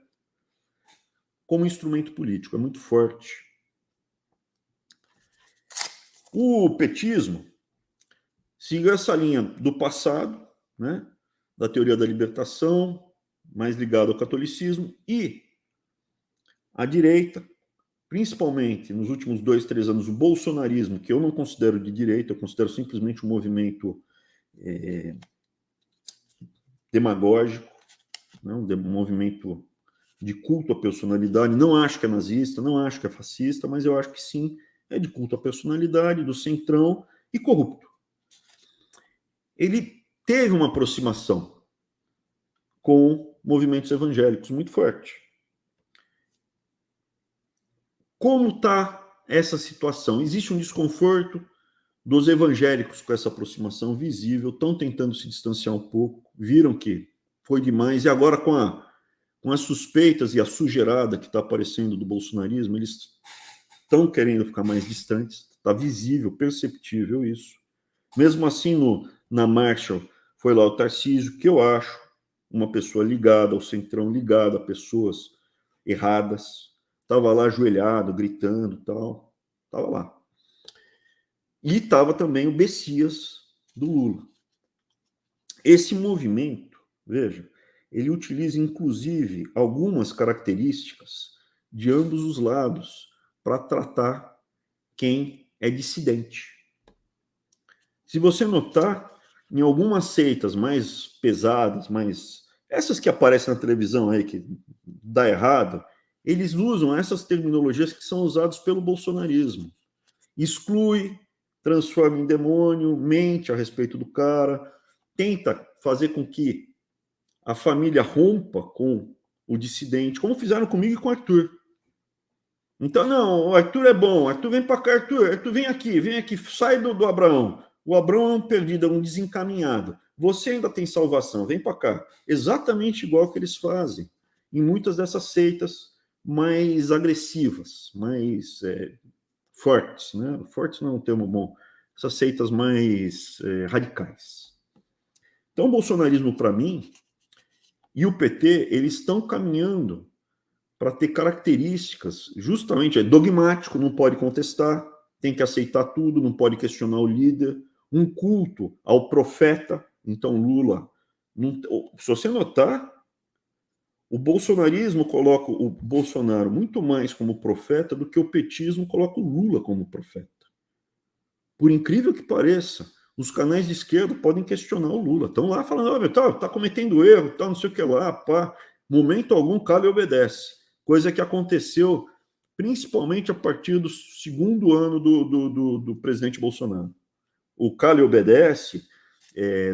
como instrumento político. É muito forte. O petismo seguiu essa linha do passado, né, da teoria da libertação, mais ligado ao catolicismo, e a direita, principalmente nos últimos 2, 3 anos, o bolsonarismo, que eu não considero de direita, eu considero simplesmente um movimento demagógico, né, um movimento de culto à personalidade. Não acho que é nazista, não acho que é fascista, mas eu acho que sim, é de culto à personalidade, do centrão e corrupto. Ele teve uma aproximação com movimentos evangélicos muito forte. Como está essa situação? Existe um desconforto dos evangélicos com essa aproximação visível, estão tentando se distanciar um pouco, viram que foi demais, e agora com as suspeitas e a sujeirada que está aparecendo do bolsonarismo, eles estão querendo ficar mais distantes, está visível, perceptível isso. Mesmo assim, na marcha, foi lá o Tarcísio, que eu acho uma pessoa ligada ao centrão, ligada a pessoas erradas, estava lá ajoelhado, gritando, tal, estava lá. E estava também o Bessias do Lula. Esse movimento, veja, ele utiliza inclusive algumas características de ambos os lados para tratar quem é dissidente. Se você notar, em algumas seitas mais pesadas, essas que aparecem na televisão aí, que dá errado, eles usam essas terminologias que são usadas pelo bolsonarismo. Exclui, transforma em demônio, mente a respeito do cara, tenta fazer com que a família rompa com o dissidente, como fizeram comigo e com o Arthur. Então, não, o Arthur é bom, Arthur vem para cá, Arthur vem aqui, sai do Abraão. O Abraão é um perdido, é um desencaminhado. Você ainda tem salvação, vem para cá. Exatamente igual que eles fazem em muitas dessas seitas mais agressivas, mais fortes, né? Fortes não é um termo bom. Essas seitas mais radicais. Então, o bolsonarismo, para mim, e o PT, eles estão caminhando para ter características, justamente, é dogmático, não pode contestar, tem que aceitar tudo, não pode questionar o líder, um culto ao profeta. Então, Lula, se você notar, O bolsonarismo coloca o Bolsonaro muito mais como profeta do que o petismo coloca o Lula como profeta. Por incrível que pareça, os canais de esquerda podem questionar o Lula. Estão lá falando, tá cometendo erro, tá não sei o que lá, pá. Momento algum, cala e obedece. Coisa que aconteceu principalmente a partir do segundo ano do presidente Bolsonaro. O cala e obedece,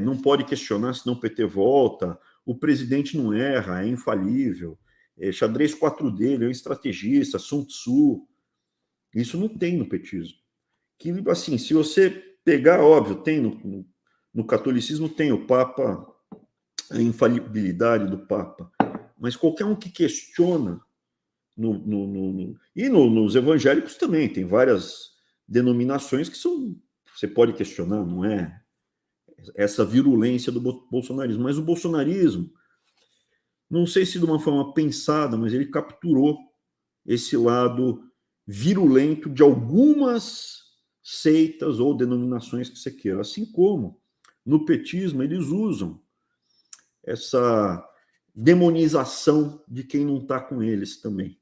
não pode questionar senão o PT volta, o presidente não erra, é infalível, xadrez 4D, ele é um estrategista, Sun Tzu. Isso não tem no petismo. Que, assim, se você pegar, óbvio, tem no catolicismo tem o Papa, a infalibilidade do Papa, mas qualquer um que questiona, e nos evangélicos também, tem várias denominações que você pode questionar, não é essa virulência do bolsonarismo, mas o bolsonarismo, não sei se de uma forma pensada, mas ele capturou esse lado virulento de algumas seitas ou denominações que você queira, assim como no petismo eles usam essa demonização de quem não está com eles também.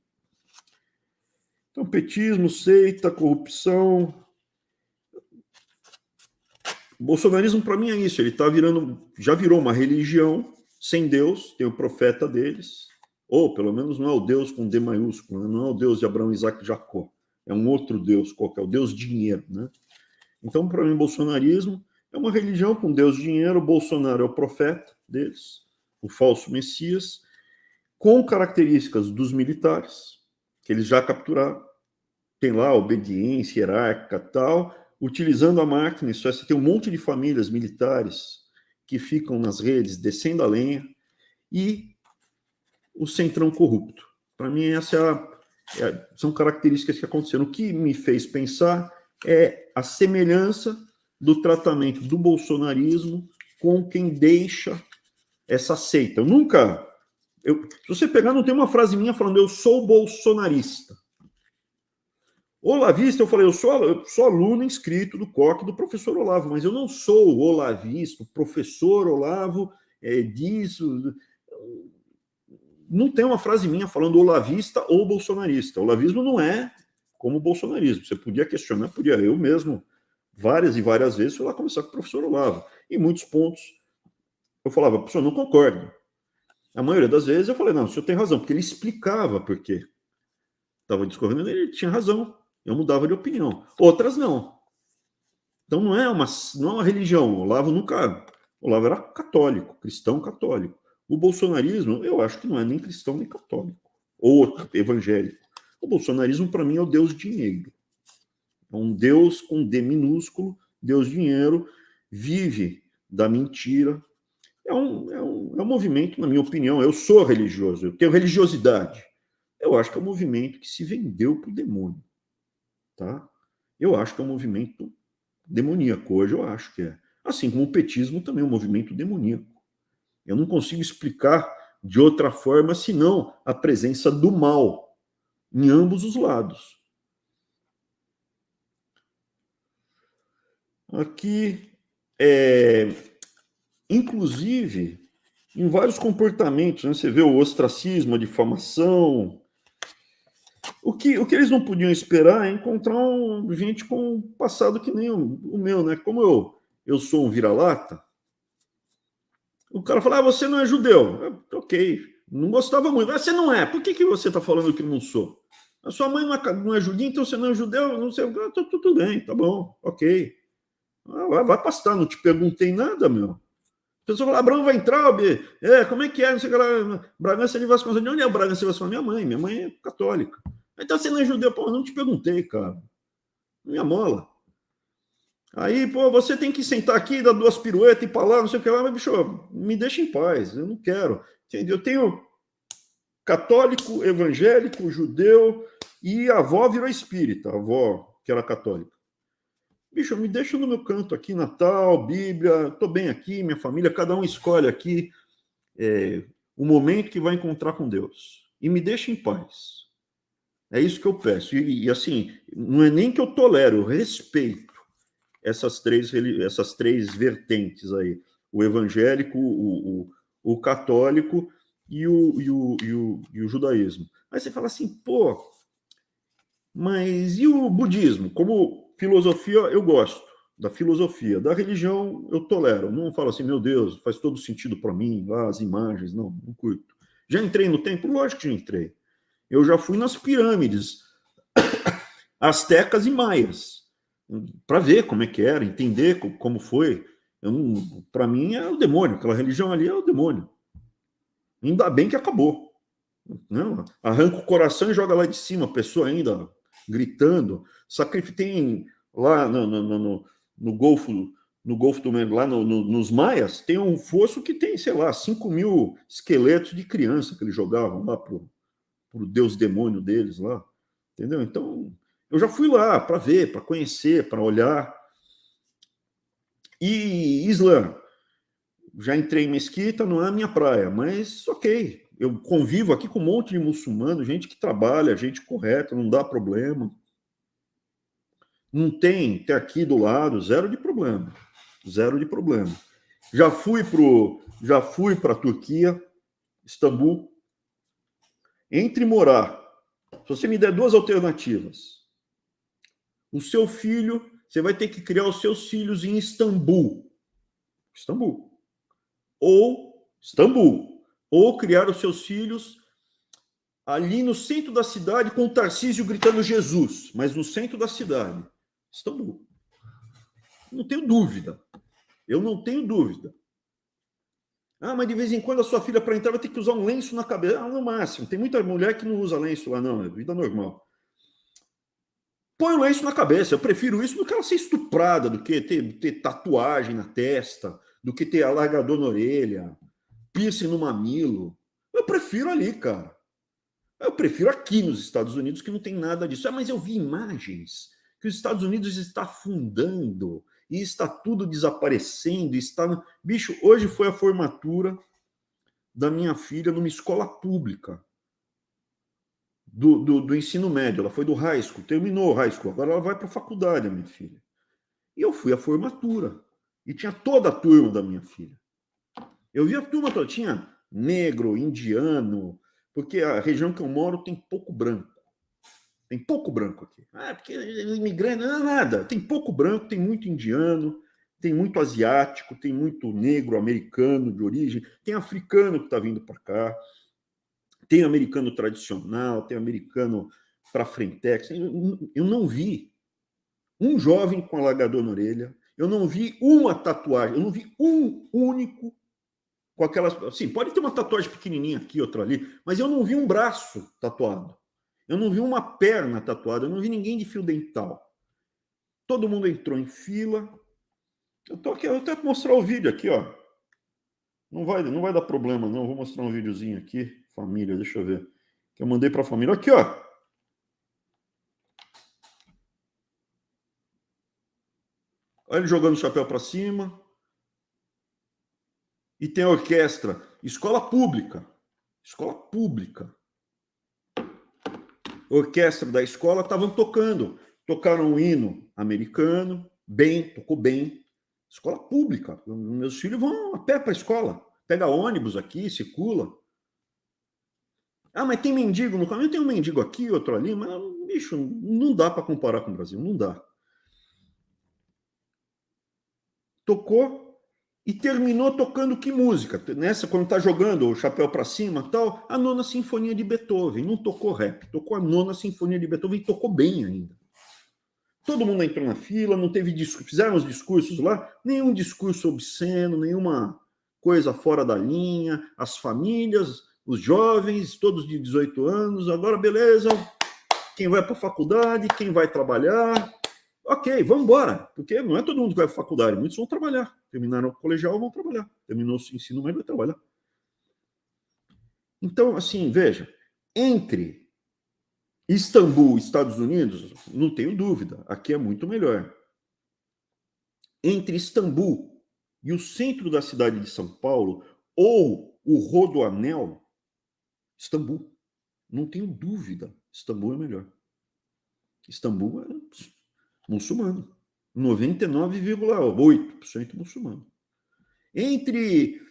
Então, petismo, seita, corrupção. O bolsonarismo, para mim, é isso. Ele já virou uma religião sem Deus, tem o profeta deles, ou pelo menos não é o Deus com D maiúsculo, não é o Deus de Abraão, Isaac e Jacó. É um outro Deus qualquer, o Deus dinheiro, né? Então, para mim, o bolsonarismo é uma religião com Deus dinheiro, o Bolsonaro é o profeta deles, o falso Messias, com características dos militares, que eles já capturaram. Tem lá obediência hierárquica e tal, utilizando a máquina, isso é, você tem um monte de famílias militares que ficam nas redes descendo a lenha, e o centrão corrupto. Para mim, essa são características que aconteceram. O que me fez pensar é a semelhança do tratamento do bolsonarismo com quem deixa essa seita. Se você pegar, não tem uma frase minha falando eu sou bolsonarista. Olavista, eu falei, eu sou aluno inscrito do COC do professor Olavo, mas eu não sou olavista, o professor Olavo disso. Não tem uma frase minha falando olavista ou bolsonarista. O olavismo não é como o bolsonarismo. Você podia questionar, podia. Eu mesmo, várias e várias vezes, fui lá conversar com o professor Olavo. Em muitos pontos, eu falava, professor, não concordo. A maioria das vezes eu falei, não, o senhor tem razão, porque ele explicava por quê. Estava discorrendo, ele tinha razão. Eu mudava de opinião. Outras não. Então não é uma religião. O Olavo era católico, cristão católico. O bolsonarismo, eu acho que não é nem cristão nem católico. Ou evangélico. O bolsonarismo, para mim, é o Deus dinheiro. É um Deus com D minúsculo, Deus dinheiro, vive da mentira. É um movimento, na minha opinião, eu sou religioso, eu tenho religiosidade. Eu acho que é um movimento que se vendeu para o demônio. Tá? Eu acho que é um movimento demoníaco, hoje eu acho que é. Assim como o petismo também é um movimento demoníaco. Eu não consigo explicar de outra forma senão a presença do mal em ambos os lados. Aqui, inclusive, em vários comportamentos, né? Você vê o ostracismo, a difamação. O que eles não podiam esperar é encontrar gente com um passado que nem o meu, né? Como eu sou um vira-lata, o cara fala, você não é judeu. Ok, não gostava muito. Você não é, por que você está falando que eu não sou? A sua mãe não é judia, então você não é judeu? Não sei, tudo bem, tá bom, ok. Vai pastar, não te perguntei nada, meu. A pessoa fala, Abraão vai entrar, como é que é? Não sei o que lá, Bragança de Vasconcelos. De onde é o Bragança de Vasconcelos? Minha mãe é católica. Então você não é judeu? Pô, não te perguntei, cara. Minha mola. Aí, você tem que sentar aqui, dar 2 piruetas e ir pra lá, não sei o que lá, mas, bicho, me deixa em paz, eu não quero. Eu tenho católico, evangélico, judeu, e a avó virou espírita, a avó que era católica. Bicho, me deixa no meu canto aqui, Natal, Bíblia, tô bem aqui, minha família, cada um escolhe aqui o momento que vai encontrar com Deus. E me deixa em paz. É isso que eu peço. E assim, não é nem que eu tolero, eu respeito essas três vertentes aí. O evangélico, o católico e o judaísmo. Aí você fala assim, pô, mas e o budismo? Como filosofia, eu gosto da filosofia. Da religião, eu tolero. Não falo assim, meu Deus, faz todo sentido para mim, lá as imagens, não curto. Já entrei no templo? Lógico que já entrei. Eu já fui nas pirâmides astecas e maias, para ver como é que era, entender como foi. Para mim é o demônio, aquela religião ali é o demônio. Ainda bem que acabou. Não, arranca o coração e joga lá de cima, a pessoa ainda gritando. Tem lá no Golfo do México, lá nos Maias, tem um fosso que tem, sei lá, 5.000 esqueletos de criança que eles jogavam lá pro deus demônio deles lá. Entendeu? Então, eu já fui lá para ver, para conhecer, para olhar. E Islã, já entrei em mesquita, não é a minha praia, mas ok. Eu convivo aqui com um monte de muçulmano, gente que trabalha, gente correta, não dá problema. Não tem aqui do lado, zero de problema. Zero de problema. Já fui para a Turquia, Istambul. Entre morar, se você me der duas alternativas, o seu filho, você vai ter que criar os seus filhos em Istambul. Ou criar os seus filhos ali no centro da cidade com o Tarcísio gritando Jesus, mas no centro da cidade. Istambul. Não tenho dúvida. Eu não tenho dúvida. Ah, mas de vez em quando a sua filha, para entrar, vai ter que usar um lenço na cabeça. Ah, no máximo. Tem muita mulher que não usa lenço lá, não. É vida normal. Põe o lenço na cabeça. Eu prefiro isso do que ela ser estuprada, do que ter tatuagem na testa, do que ter alargador na orelha, piercing no mamilo. Eu prefiro ali, cara. Eu prefiro aqui nos Estados Unidos, que não tem nada disso. Ah, mas eu vi imagens que os Estados Unidos está afundando e está tudo desaparecendo. Bicho, hoje foi a formatura da minha filha numa escola pública do ensino médio. Ela foi do high school, terminou o high school, agora ela vai para a faculdade, a minha filha. E eu fui à formatura. E tinha toda a turma da minha filha. Eu vi a turma toda, tinha negro, indiano, porque a região que eu moro tem pouco branco. Tem pouco branco aqui. Ah, porque imigrante, não é nada. Tem pouco branco, tem muito indiano, tem muito asiático, tem muito negro, americano de origem, tem africano que está vindo para cá, tem americano tradicional, tem americano para frentex. Eu não vi um jovem com alargador na orelha, eu não vi uma tatuagem, eu não vi um único com aquelas... Assim, pode ter uma tatuagem pequenininha aqui, outra ali, mas eu não vi um braço tatuado. Eu não vi uma perna tatuada, eu não vi ninguém de fio dental. Todo mundo entrou em fila. Eu tô aqui, eu vou até mostrar o vídeo aqui, ó. Não vai dar problema, não. Eu vou mostrar um videozinho aqui. Família, deixa eu ver. Que eu mandei para a família. Aqui, ó. Olha ele jogando o chapéu para cima. E tem a orquestra. Escola pública. Escola pública. Orquestra da escola estavam tocando. Tocaram um hino americano, tocou bem. Escola pública. Meus filhos vão a pé para a escola. Pega ônibus aqui, circula. Ah, mas tem mendigo no caminho. Tem um mendigo aqui, outro ali, mas, bicho, não dá para comparar com o Brasil. Não dá. Tocou e terminou tocando que música? Nessa, quando tá jogando o chapéu para cima tal, a Nona Sinfonia de Beethoven. Não tocou rap, tocou a Nona Sinfonia de Beethoven e tocou bem ainda. Todo mundo entrou na fila, não teve discurso, fizeram os discursos lá, nenhum discurso obsceno, nenhuma coisa fora da linha, as famílias, os jovens, todos de 18 anos, agora beleza, quem vai para a faculdade, quem vai trabalhar, ok, vamos embora, porque não é todo mundo que vai para a faculdade, muitos vão trabalhar, terminaram o colegial, vão trabalhar, terminou o ensino médio, vai trabalhar. Então, assim, veja, entre Istambul, Estados Unidos, não tenho dúvida, aqui é muito melhor. Entre Istambul e o centro da cidade de São Paulo, ou o Rodoanel, Istambul, não tenho dúvida, Istambul é melhor. Istambul é muçulmano, 99,8% muçulmano. Entre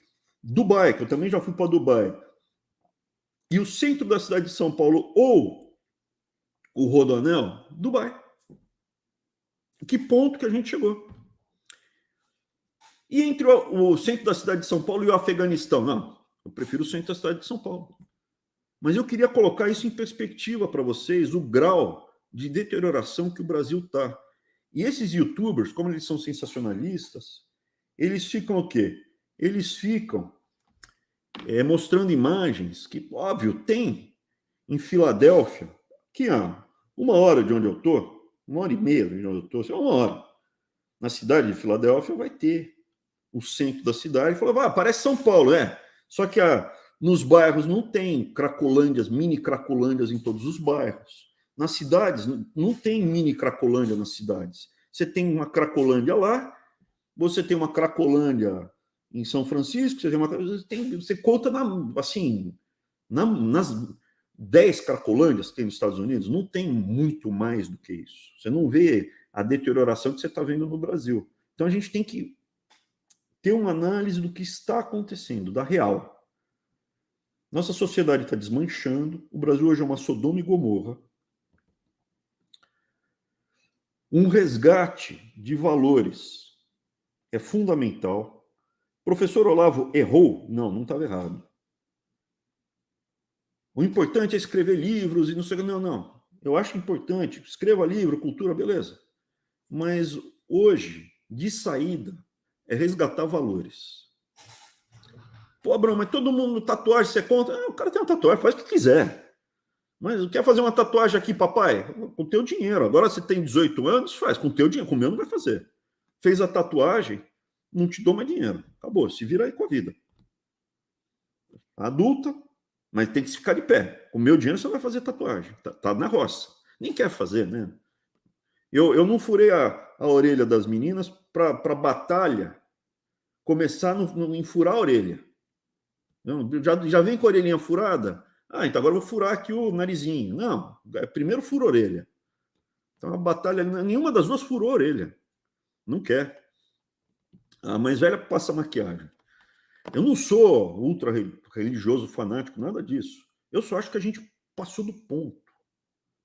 Dubai, que eu também já fui para Dubai, E o centro da cidade de São Paulo ou o Rodoanel, Dubai. Que ponto que a gente chegou? E entre o centro da cidade de São Paulo e o Afeganistão? Não, eu prefiro o centro da cidade de São Paulo. Mas eu queria colocar isso em perspectiva para vocês, o grau de deterioração que o Brasil está. E esses youtubers, como eles são sensacionalistas, eles ficam o quê? Eles ficam mostrando imagens que, óbvio, tem em Filadélfia, que há 1 hora de onde eu estou, 1h30 de onde eu estou, 1 hora. Na cidade de Filadélfia vai ter o centro da cidade. Falou, parece São Paulo, Só que nos bairros não tem cracolândias, mini cracolândias em todos os bairros. Nas cidades, não tem mini cracolândia nas cidades. Você tem uma cracolândia lá, você tem uma cracolândia em São Francisco, você conta nas 10 cracolândias que tem nos Estados Unidos, não tem muito mais do que isso. Você não vê a deterioração que você está vendo no Brasil. Então a gente tem que ter uma análise do que está acontecendo, da real. Nossa sociedade está desmanchando, o Brasil hoje é uma Sodoma e Gomorra. Um resgate de valores é fundamental. O professor Olavo errou? Não estava errado. O importante é escrever livros e não sei o que. Não. Eu acho importante. Escreva livro, cultura, beleza. Mas hoje, de saída, é resgatar valores. Pô, Abraão, mas todo mundo tatuagem, você conta? O cara tem uma tatuagem, faz o que quiser. Mas quer fazer uma tatuagem aqui, papai? Com o teu dinheiro. Agora você tem 18 anos, faz. Com o teu dinheiro. Com o meu não vai fazer. Fez a tatuagem, não te dou mais dinheiro. Acabou, se vira aí com a vida. Adulta, mas tem que ficar de pé. Com o meu dinheiro você vai fazer tatuagem. Tá na roça. Nem quer fazer, né? Eu não furei a orelha das meninas para batalha começar em furar a orelha. Já vem com a orelhinha furada? Então agora eu vou furar aqui o narizinho. Não, primeiro fura a orelha. Então a batalha, nenhuma das duas furou a orelha. Não quer. A mais velha passa maquiagem. Eu não sou ultra religioso, fanático, nada disso. Eu só acho que a gente passou do ponto.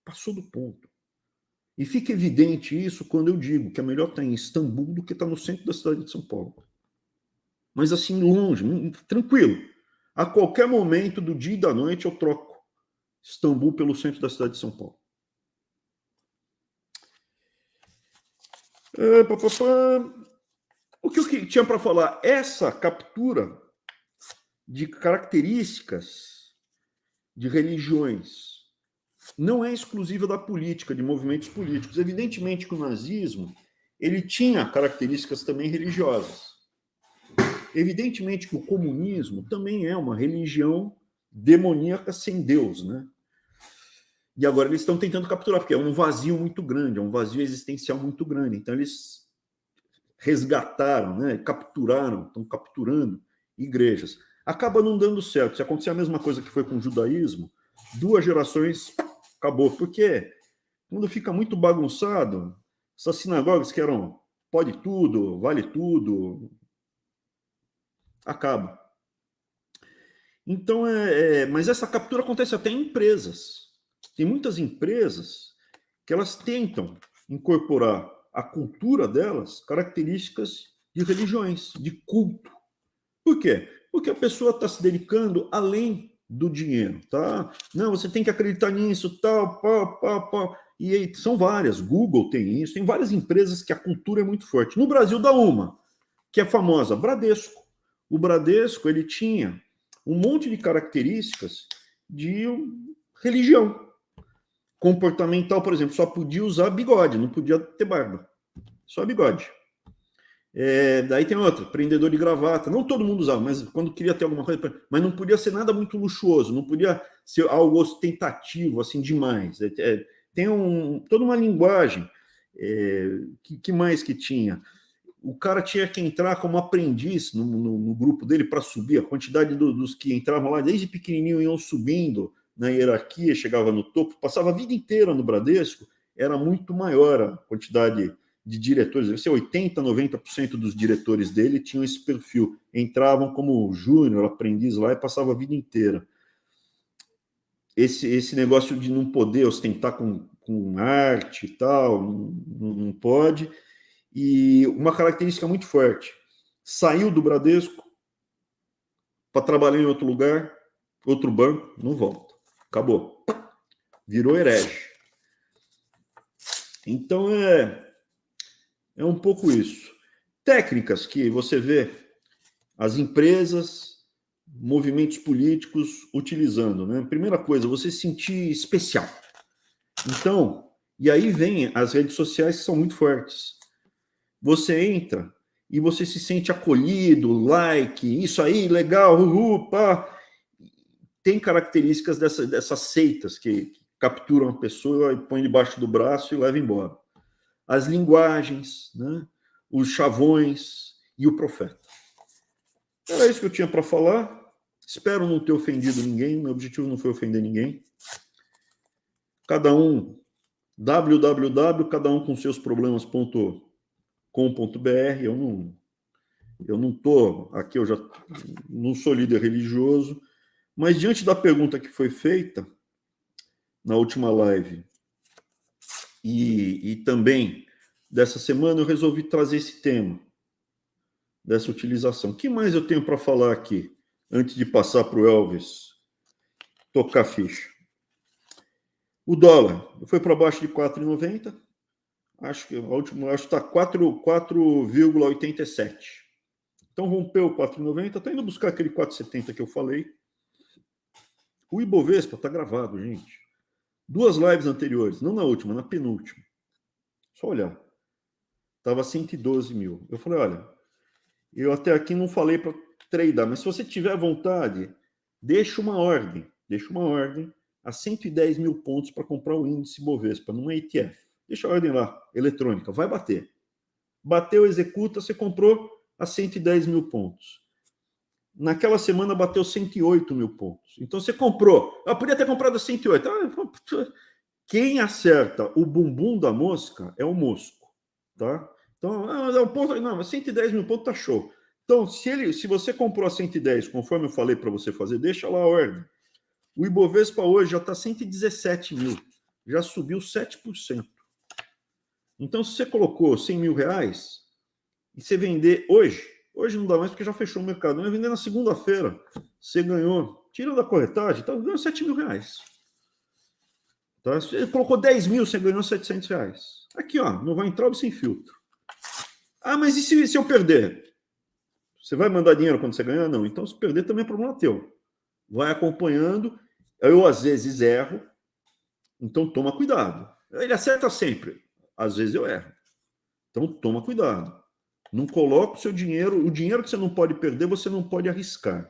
Passou do ponto. E fica evidente isso quando eu digo que é melhor estar em Istambul do que estar no centro da cidade de São Paulo. Mas assim, longe, tranquilo. A qualquer momento do dia e da noite eu troco Istambul pelo centro da cidade de São Paulo. O que eu tinha para falar? Essa captura de características de religiões não é exclusiva da política, de movimentos políticos. Evidentemente que o nazismo ele tinha características também religiosas. Evidentemente que o comunismo também é uma religião demoníaca sem Deus, né? E agora eles estão tentando capturar, porque é um vazio muito grande, é um vazio existencial muito grande. Então eles resgataram, né? Capturaram, estão capturando igrejas. Acaba não dando certo. Se acontecer a mesma coisa que foi com o judaísmo, 2 gerações, acabou. Porque quando fica muito bagunçado, essas sinagogas que eram pode tudo, vale tudo, acaba. Então, mas essa captura acontece até em empresas. Tem muitas empresas que elas tentam incorporar a cultura delas características de religiões, de culto. Por quê? Porque a pessoa está se dedicando além do dinheiro, tá? Não, você tem que acreditar nisso, tal, pá. E aí, são várias. Google tem isso, tem várias empresas que a cultura é muito forte. No Brasil dá uma, que é famosa, Bradesco. O Bradesco, ele tinha um monte de características de religião. Comportamental, por exemplo, só podia usar bigode, não podia ter barba. Só bigode. Daí tem outra, prendedor de gravata. Não todo mundo usava, mas quando queria ter alguma coisa... Mas não podia ser nada muito luxuoso, não podia ser algo ostentativo, assim, demais. Tem toda uma linguagem. Que mais que tinha? O cara tinha que entrar como aprendiz no grupo dele para subir. A quantidade dos que entravam lá, desde pequenininho, iam subindo na hierarquia, chegava no topo, passava a vida inteira no Bradesco, era muito maior a quantidade de diretores. Deve ser 80%, 90% dos diretores dele tinham esse perfil. Entravam como júnior, aprendiz lá e passavam a vida inteira. esse negócio de não poder ostentar com arte e tal, não pode. E uma característica muito forte, saiu do Bradesco para trabalhar em outro lugar, outro banco, não volta. Acabou. Virou herege. Então, é um pouco isso. Técnicas que você vê as empresas, movimentos políticos utilizando, né? Primeira coisa, você se sentir especial. Então, e aí vem as redes sociais que são muito fortes. Você entra e você se sente acolhido, like, isso aí, legal, uhul, pá. Tem características dessas seitas que capturam a pessoa e põe debaixo do braço e leva embora. As linguagens, né? Os chavões e o profeta. Era isso que eu tinha para falar. Espero não ter ofendido ninguém. Meu objetivo não foi ofender ninguém. Cada um, cada um com seus problemas.com.br. Eu não tô aqui, eu já não sou líder religioso, mas diante da pergunta que foi feita na última live e também dessa semana, eu resolvi trazer esse tema dessa utilização. O que mais eu tenho para falar aqui, antes de passar para o Elvis tocar ficha? O dólar foi para baixo de 4,90. Acho que a última, acho que está 4,87. Então rompeu o 4,90. Está indo buscar aquele 4,70 que eu falei. O Ibovespa está gravado, gente. 2 lives anteriores, não na última, na penúltima. Só olhar. Estava 112 mil. Eu falei, olha, eu até aqui não falei para tradar, mas se você tiver vontade, deixa uma ordem a 110 mil pontos para comprar o índice Bovespa, numa ETF. Deixa a ordem lá, eletrônica, vai bater. Bateu, executa, você comprou a 110 mil pontos. Naquela semana bateu 108 mil pontos. Então você comprou. Eu podia ter comprado a 108. Quem acerta o bumbum da mosca é o mosco. Tá? Então, o ponto, não, mas 110 mil pontos tá show. Então, se você comprou a 110, conforme eu falei para você fazer, deixa lá a ordem. O Ibovespa hoje já está 117 mil. Já subiu 7%. Então, se você colocou 100 mil reais e você vender hoje não dá mais porque já fechou o mercado. Mas vender na segunda-feira, você ganhou, tirando a corretagem, tá ganhando 7 mil reais. Tá? Você colocou 10 mil, você ganhou 700 reais. Aqui, ó, não vai entrar sem filtro. Ah, mas e se eu perder? Você vai mandar dinheiro quando você ganhar? Não. Então, se perder, também é problema teu. Vai acompanhando. Eu, às vezes, erro. Então, toma cuidado. Ele acerta sempre. Às vezes, eu erro. Então, toma cuidado. Não coloca o seu dinheiro. O dinheiro que você não pode perder, você não pode arriscar.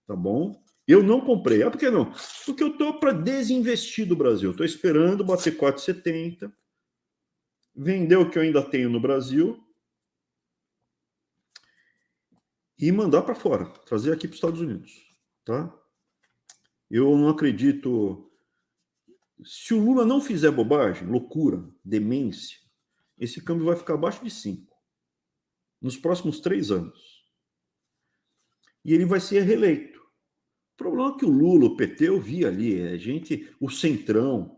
Tá bom? Eu não comprei. Ah, por que não? Porque eu estou para desinvestir do Brasil. Estou esperando bater 4,70. Vender o que eu ainda tenho no Brasil e mandar para fora, trazer aqui para os Estados Unidos, tá? Eu não acredito. Se o Lula não fizer bobagem, loucura, demência, esse câmbio vai ficar abaixo de 5 nos próximos 3 anos. E ele vai ser reeleito. O problema é que o Lula, o PT, eu vi ali, o Centrão,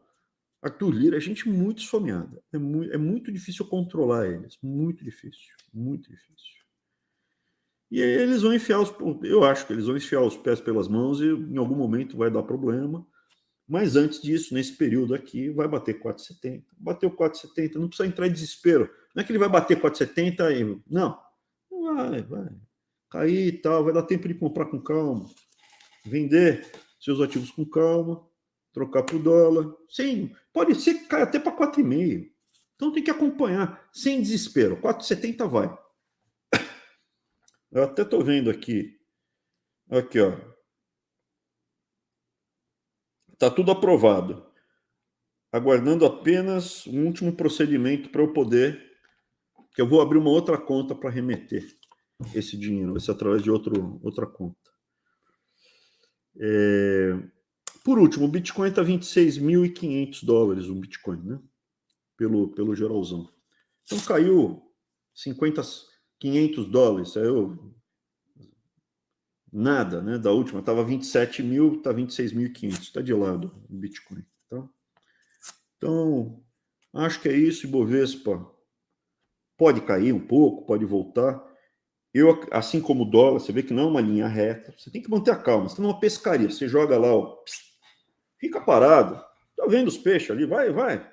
Arthur Lira, é gente muito esfomeada. É muito difícil controlar eles. Muito difícil. Muito difícil. E aí eles vão enfiar eu acho que eles vão enfiar os pés pelas mãos e em algum momento vai dar problema. Mas antes disso, nesse período aqui, vai bater 4,70. Bateu 4,70, não precisa entrar em desespero. Não é que ele vai bater 4,70 e... Não. Vai. Cair e tal, vai dar tempo de comprar com calma. Vender seus ativos com calma. Trocar para o dólar. Sim, pode ser que caia até para 4,5. Então tem que acompanhar, sem desespero. 4,70 vai. Eu até estou vendo aqui. Aqui, ó. Está tudo aprovado. Aguardando apenas um último procedimento para eu poder... Que eu vou abrir uma outra conta para remeter esse dinheiro. Vai ser através de outra conta. Por último, o Bitcoin está $26.500 um Bitcoin, né? Pelo geralzão. Então caiu $500. Saiu Nada, né? Da última estava 27 mil, está 26.500. Está de lado o Bitcoin. Tá? Então, acho que é isso. Ibovespa pode cair um pouco, pode voltar. Eu, assim como o dólar, você vê que não é uma linha reta. Você tem que manter a calma. Você não é uma pescaria. Você joga lá, ó, fica parado. Tá vendo os peixes ali? Vai.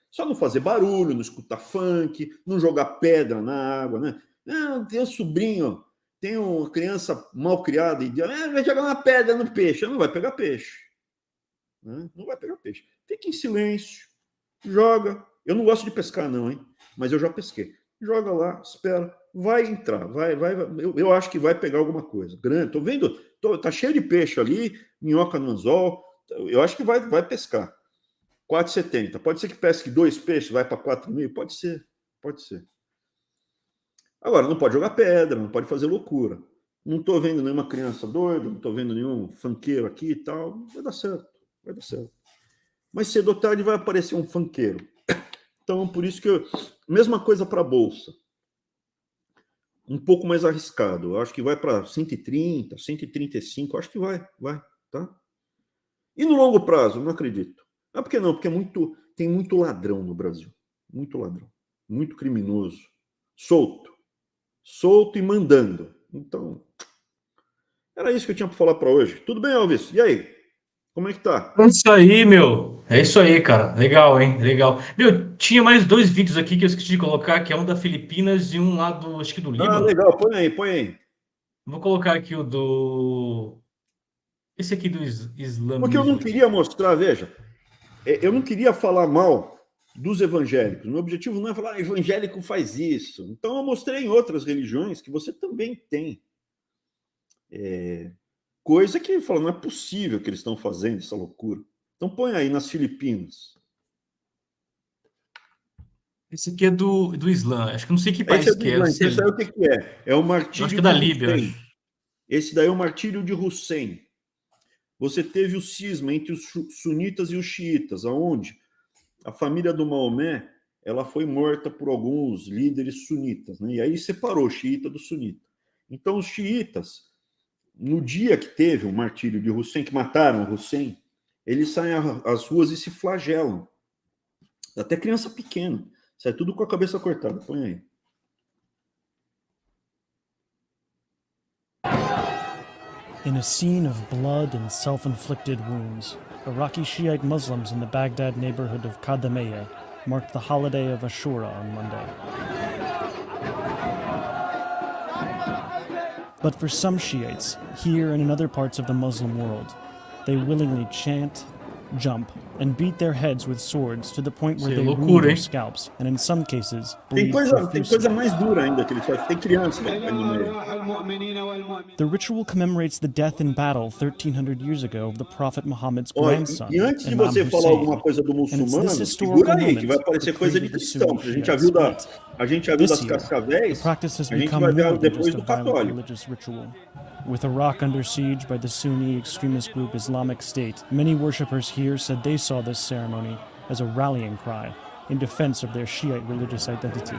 Só não fazer barulho, não escutar funk, não jogar pedra na água, né? Não, tem um sobrinho, tem uma criança mal criada e diz, vai jogar uma pedra no peixe. Não vai pegar peixe. Né? Não vai pegar peixe. Fica em silêncio, joga. Eu não gosto de pescar, não, hein? Mas eu já pesquei. Joga lá, espera. Vai entrar, vai. Eu acho que vai pegar alguma coisa. Grande, tô vendo, tá cheio de peixe ali, minhoca no anzol. Eu acho que vai pescar. 4,70. Pode ser que pesque 2 peixes, vai para 4.000? Pode ser. Agora, não pode jogar pedra, não pode fazer loucura. Não estou vendo nenhuma criança doida, não estou vendo nenhum funkeiro aqui e tal. Vai dar certo. Mas cedo ou tarde vai aparecer um funkeiro. Então, por isso que mesma coisa para a Bolsa. Um pouco mais arriscado. Eu acho que vai para 130, 135. Acho que vai, tá? E no longo prazo, não acredito. Por que não? Porque tem muito ladrão no Brasil. Muito ladrão. Muito criminoso. Solto e mandando. Então, era isso que eu tinha para falar para hoje. Tudo bem, Alves? E aí? Como é que tá? É isso aí, meu. É isso aí, cara. Legal, hein? Legal. Meu, tinha mais 2 vídeos aqui que eu esqueci de colocar, que é um da Filipinas e um lá do, acho que do Líbano. Legal. Põe aí. Vou colocar aqui o do... Esse aqui do islamismo. Porque eu não queria mostrar, veja, eu não queria falar mal dos evangélicos. Meu objetivo não é falar, evangélico faz isso. Então eu mostrei em outras religiões que você também tem coisa que fala, não é possível que eles estão fazendo essa loucura. Então põe aí nas Filipinas. Esse aqui é do Islã. Acho que não sei que país Esse é do que é. Islã, então você sabe o que é? É o martírio Acho que é da de Líbia, eu Hussein. acho. Esse daí é o martírio de Hussein. Você teve o cisma entre os sunitas e os xiitas, aonde a família do Maomé ela foi morta por alguns líderes sunitas, né? E aí separou o xiita do sunita. Então os xiitas, no dia que teve o martírio de Hussein, que mataram o Hussein, eles saem às ruas e se flagelam. Até criança pequena. Sai tudo com a cabeça cortada. Põe aí. In a scene of blood and self-inflicted wounds, Iraqi Shiite Muslims in the Baghdad neighborhood of Qadamiyya marked the holiday of Ashura on Monday. But for some Shiites, here and in other parts of the Muslim world, they willingly chant, jump, and beat their heads with swords to the point where they wound their scalps, and in some cases, bleed profusely. Tem coisa mais dura ainda que eles fazem. Tem criança no meio. The ritual commemorates the death in battle 1,300 years ago of the Prophet Muhammad's grandson, E antes de Imam você falar Hussein. alguma coisa do And it's muçulmano, this segura historical aí, que moment vai aparecer that coisa de created the cristão. Sunni A gente já Shia viu split. das This year, cascavéis, the practice has a gente become vai more ver than depois just do a violent católico. religious ritual. With Iraq under siege by the Sunni extremist group Islamic State, many worshippers here said they saw this ceremony as a rallying cry in defense of their Shiite religious identity.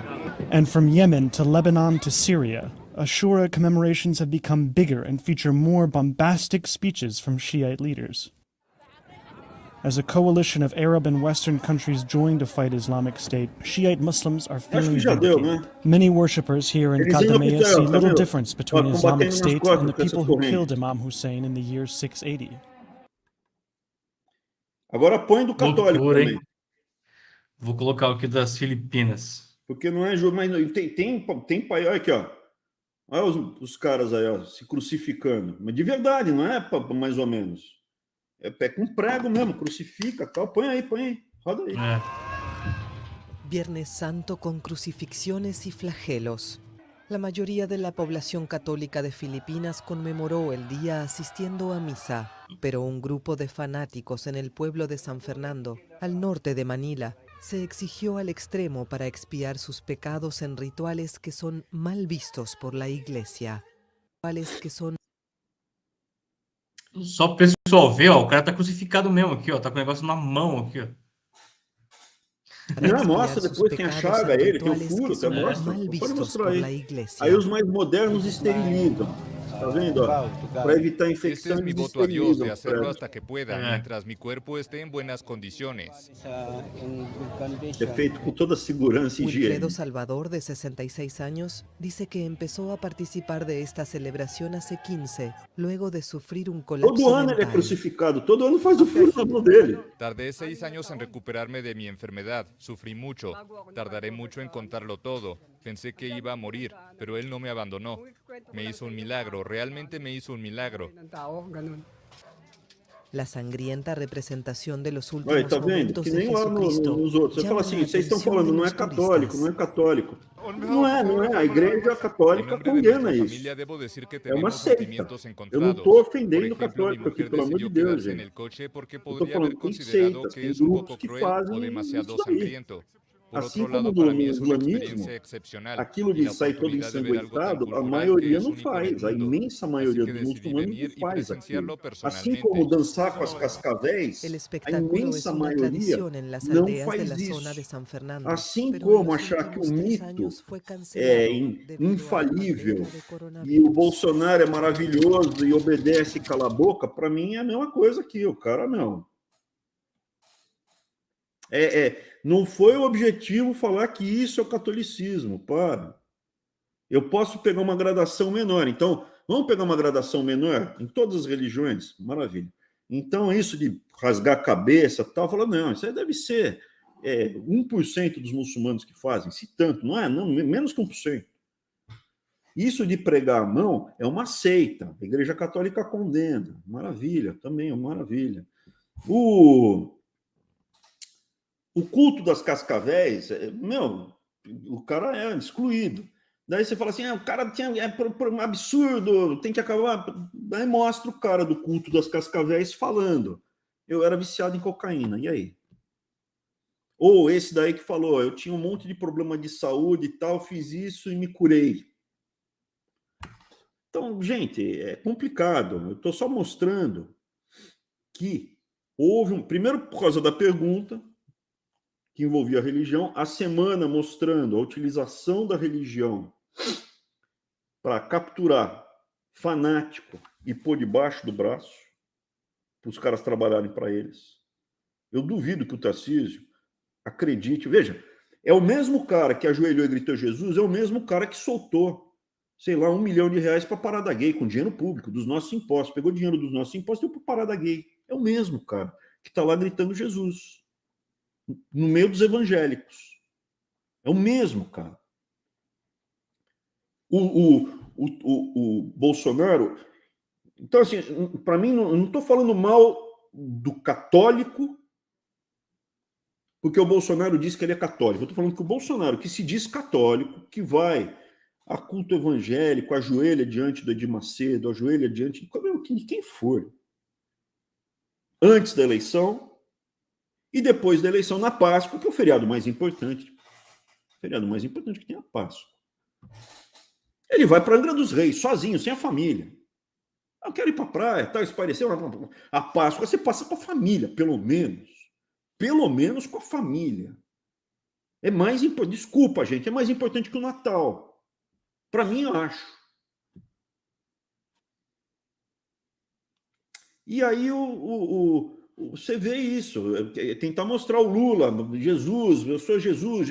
And from Yemen to Lebanon to Syria, Ashura commemorations have become bigger and feature more bombastic speeches from Shiite leaders. As a coalition of Arab and Western countries join to fight Islamic State, Shiite Muslims are feeling já deu, vindicated. né? Many worshippers here in Eles ainda Qadamiyya fizeram, see tá little vendo? difference between Ó, Islamic combatendo nas State costas and the com essa people who corrente. killed Imam Hussein in the year 680. Agora põe do católico Loucura, também. hein? Vou colocar o aqui das Filipinas. Porque não é jogo, mas tem pai, olha aqui, ó. Olha os caras aí, ó, se crucificando. Mas de verdade, não é mais ou menos. É pé com prego mesmo, crucifica, tal. Põe aí, roda aí. Viernes Santo con crucifixiones y flagelos. La mayoría de la población católica de Filipinas conmemoró el día asistiendo a misa, pero un grupo de fanáticos en el pueblo de San Fernando, al norte de Manila, se exigió al extremo para expiar sus pecados en rituales que son mal vistos por la iglesia. Rituales que son Só pro pessoal ver, ó, o cara tá crucificado mesmo aqui, ó, tá com o negócio na mão aqui, ó. Não, mostra depois, tem a chaga ele, tem o furo, até mostra. mal Pode vistos mostrar por la aí. iglesia. Aí os mais modernos esterilizam. Tá vendo? Para evitar infecção, Este es mi eles voto a Dios de esterilizam. hacerlo hasta que pueda, É. mientras mi cuerpo esté en buenas condiciones. É feito com toda a segurança e Wilfredo higiene. Salvador, de 66 años, dice que empezó a participar de esta celebración hace 15, luego de sufrir un colapso Todo ano ele é mental. crucificado, todo ano faz o furo na mão dele. Tardé 6 años en recuperarme de mi enfermedad, sufrí mucho, tardaré mucho en contarlo todo. Pensé que iba a morir, pero él no me abandonó. Me hizo un milagro, realmente me hizo un milagro. La sangrienta representación de los Olha, últimos tá vendo? momentos Que de nem lá Jesucristo nos outros. Você llama fala assim, la vocês estão atención falando, de não é los católico, turistas. não é católico. Não é. A igreja En católica nombre de condena nuestra isso. familia debo decir que É uma tenemos seita. sentimientos Eu não encontrados. estou Por ofendendo o ejemplo, mi católico aqui, mujer pelo amor de decidió Deus, quedarse en gente. el coche porque Eu estou podría haber falando que tem considerado seitas, que tem es un grupos poco que cruel o fazem demasiado isso aí. sangriento. Por Assim otro como lado, no para mí es una islamismo, experiencia excepcional aquilo y de la sair todo oportunidad de ver algo tan ensanguentado, a cultural que maioria es não único en el faz. A mundo. imensa Así maioria que dos decidí muçulmanos venir não y faz presenciarlo aquilo. Assim como personalmente. dançar com as cascavéis, El a espectáculo es imensa una maioria tradición en las não aldeas de la faz zona de isso. San Fernando, Assim pero en como los achar que o últimos 3 mito años fue é cancelado debido a la infalível pandemia de e o coronavirus. Bolsonaro é maravilhoso e obedece e cala a boca, para mim é a mesma coisa aqui. O cara não. Não foi o objetivo falar que isso é o catolicismo, para. Eu posso pegar uma gradação menor. Então, vamos pegar uma gradação menor em todas as religiões? Maravilha. Então, isso de rasgar a cabeça, tal, fala, não, isso aí deve ser 1% dos muçulmanos que fazem, se tanto, não é? Não, menos que 1%. Isso de pregar a mão é uma seita. A Igreja Católica condena. Maravilha, também é maravilha. O culto das cascavéis, o cara é excluído. Daí você fala assim, o cara é um absurdo, tem que acabar. Daí mostra o cara do culto das cascavéis falando, eu era viciado em cocaína, e aí? Ou esse daí que falou, eu tinha um monte de problema de saúde e tal, fiz isso e me curei. Então, gente, é complicado. Eu estou só mostrando que houve primeiro por causa da pergunta, que envolvia a religião, a semana mostrando a utilização da religião para capturar fanático e pôr debaixo do braço, para os caras trabalharem para eles. Eu duvido que o Tarcísio acredite. Veja, é o mesmo cara que ajoelhou e gritou Jesus, é o mesmo cara que soltou, sei lá, R$1 milhão para parada gay, com dinheiro público, dos nossos impostos. Pegou dinheiro dos nossos impostos e deu para parada gay. É o mesmo cara que está lá gritando Jesus no meio dos evangélicos. É o mesmo, cara. O Bolsonaro... Então, assim, para mim, não estou falando mal do católico, porque o Bolsonaro diz que ele é católico. Eu estou falando que o Bolsonaro, que se diz católico, que vai a culto evangélico, ajoelha diante do Edir Macedo, ajoelha diante de quem for, antes da eleição, e depois da eleição, na Páscoa, que é o feriado mais importante. O feriado mais importante que tem a Páscoa. Ele vai para Angra dos Reis, sozinho, sem a família. Eu quero ir para a praia, tal, esparecer. A Páscoa você passa com a família, pelo menos. Pelo menos com a família. É mais importante. Desculpa, gente, é mais importante que o Natal. Para mim, eu acho. E aí você vê isso, tentar mostrar o Lula, Jesus, eu sou Jesus,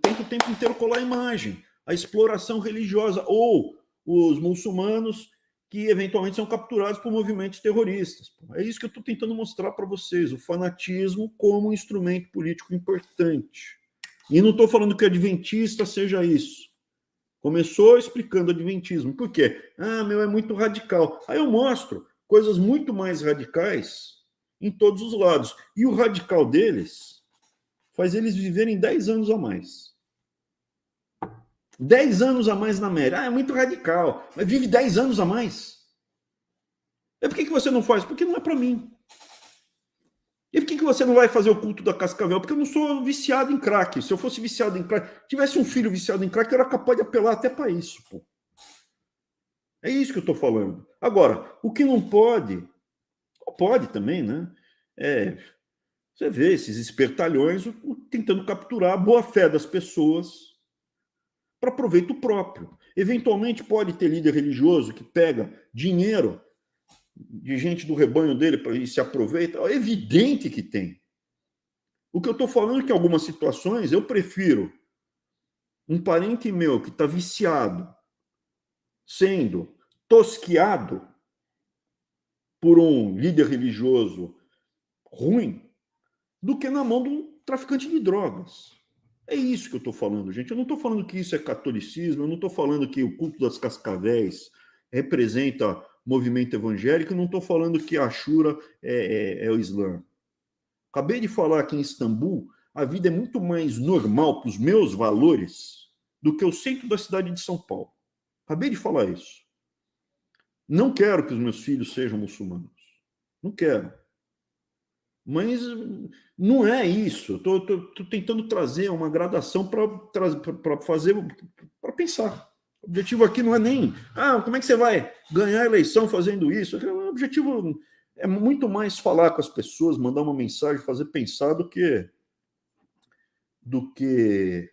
tenta o tempo inteiro colar a imagem, a exploração religiosa, ou os muçulmanos que eventualmente são capturados por movimentos terroristas. É isso que eu estou tentando mostrar para vocês, o fanatismo como um instrumento político importante. E não estou falando que adventista seja isso. Começou explicando adventismo. Por quê? É muito radical. Aí eu mostro coisas muito mais radicais em todos os lados. E o radical deles faz eles viverem 10 anos a mais. 10 anos a mais na média. É muito radical. Mas vive 10 anos a mais. Por que você não faz? Porque não é para mim. E por que você não vai fazer o culto da Cascavel? Porque eu não sou viciado em crack. Se eu fosse viciado em crack, tivesse um filho viciado em crack, eu era capaz de apelar até para isso. Pô. É isso que eu estou falando. Agora, o que não pode também, né? Você vê esses espertalhões tentando capturar a boa-fé das pessoas para proveito próprio. Eventualmente pode ter líder religioso que pega dinheiro de gente do rebanho dele e se aproveita. É evidente que tem. O que eu estou falando é que em algumas situações eu prefiro um parente meu que está viciado, sendo tosquiado por um líder religioso ruim, do que na mão de um traficante de drogas. É isso que eu estou falando, gente. Eu não estou falando que isso é catolicismo, eu não estou falando que o culto das cascavéis representa movimento evangélico, eu não estou falando que a Ashura é o Islã. Acabei de falar que em Istambul a vida é muito mais normal para os meus valores do que o centro da cidade de São Paulo. Acabei de falar isso. Não quero que os meus filhos sejam muçulmanos. Não quero. Mas não é isso. Estou tentando trazer uma gradação para fazer, para pensar. O objetivo aqui não é nem, como é que você vai ganhar a eleição fazendo isso? O objetivo é muito mais falar com as pessoas, mandar uma mensagem, fazer pensar do que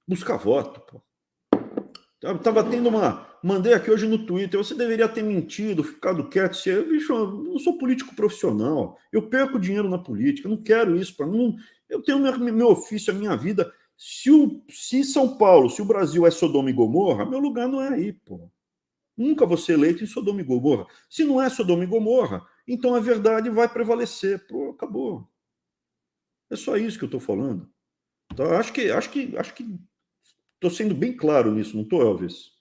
buscar voto. Pô. Estava tendo mandei aqui hoje no Twitter, você deveria ter mentido, ficado quieto. Bicho, eu não sou político profissional, eu perco dinheiro na política, eu não quero isso para mim. Eu tenho meu ofício, a minha vida. Se São Paulo, se o Brasil é Sodoma e Gomorra, meu lugar não é aí, pô. Nunca vou ser eleito em Sodoma e Gomorra. Se não é Sodoma e Gomorra, então a verdade vai prevalecer. Pô, acabou. É só isso que eu estou falando. Tá? Acho que estou sendo bem claro nisso, não estou, Elvis?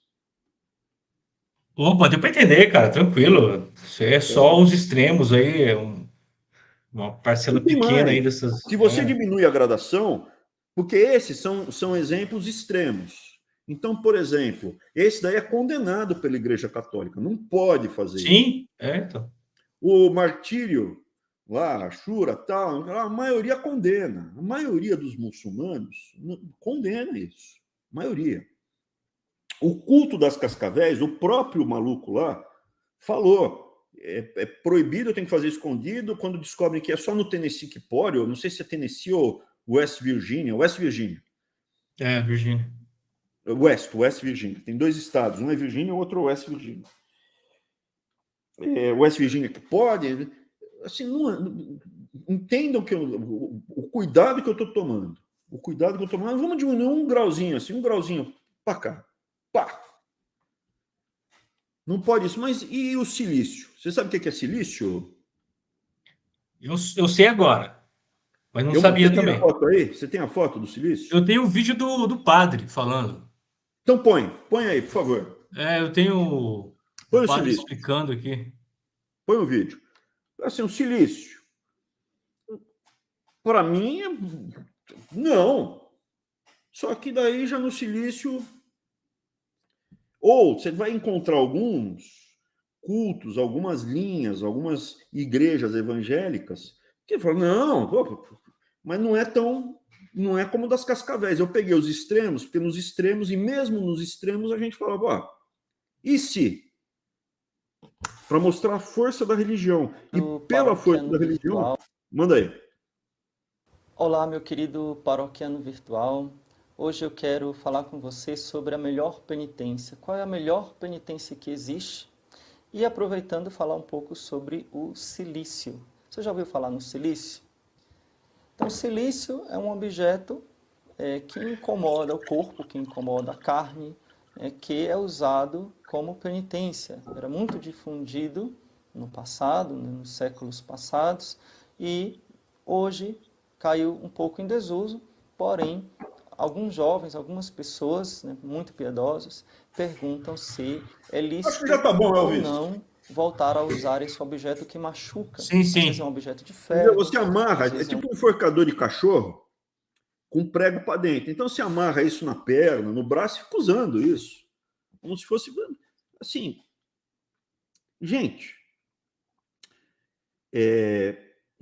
Opa, deu para entender, cara, tranquilo. Isso é só os extremos aí, uma parcela pequena aí dessas. Se você diminui a gradação, porque esses são exemplos extremos. Então, por exemplo, esse daí é condenado pela Igreja Católica, não pode fazer isso. Sim, então. O martírio, lá, Ashura, tal, a maioria condena. A maioria dos muçulmanos condena isso. A maioria. O culto das cascavéis, o próprio maluco lá falou, é proibido, eu tenho que fazer escondido, quando descobrem que é só no Tennessee que pode, eu não sei se é Tennessee ou West Virginia. Virgínia. West Virginia. Tem 2 estados, um é Virgínia e o outro é West Virginia. West Virginia que pode, assim, entendam que o cuidado que eu estou tomando. O cuidado que eu estou tomando, vamos diminuir um grauzinho, assim, um grauzinho para cá. Pá. Não pode isso. Mas e o silício? Você sabe o que é silício? Eu sei agora, mas não sabia também. Você tem a foto aí? Você tem a foto do silício? Eu tenho o vídeo do padre falando. Então põe aí, por favor. Eu tenho Põe o padre silício. explicando aqui. Põe o vídeo. Assim, o silício. Para mim, não. Só que daí já no silício... Ou você vai encontrar alguns cultos, algumas linhas, algumas igrejas evangélicas que falam, não, mas não é como das cascavéis. Eu peguei os extremos, porque nos extremos, e mesmo nos extremos, a gente falava, e se? Para mostrar a força da religião. E pela força da religião... Virtual. Manda aí. Olá, meu querido paroquiano virtual. Hoje eu quero falar com você sobre a melhor penitência. Qual é a melhor penitência que existe? E aproveitando, falar um pouco sobre o silício. Você já ouviu falar no silício? Então, o silício é um objeto que incomoda o corpo, que incomoda a carne, que é usado como penitência. Era muito difundido no passado, nos séculos passados, e hoje caiu um pouco em desuso, porém, alguns jovens, algumas pessoas, muito piedosas, perguntam se é lícito ou não voltar a usar esse objeto que machuca. Sim. Às vezes é um objeto de ferro. Você amarra, é tipo um enforcador de cachorro com prego para dentro. Então você amarra isso na perna, no braço e fica usando isso. Como se fosse... Assim, gente,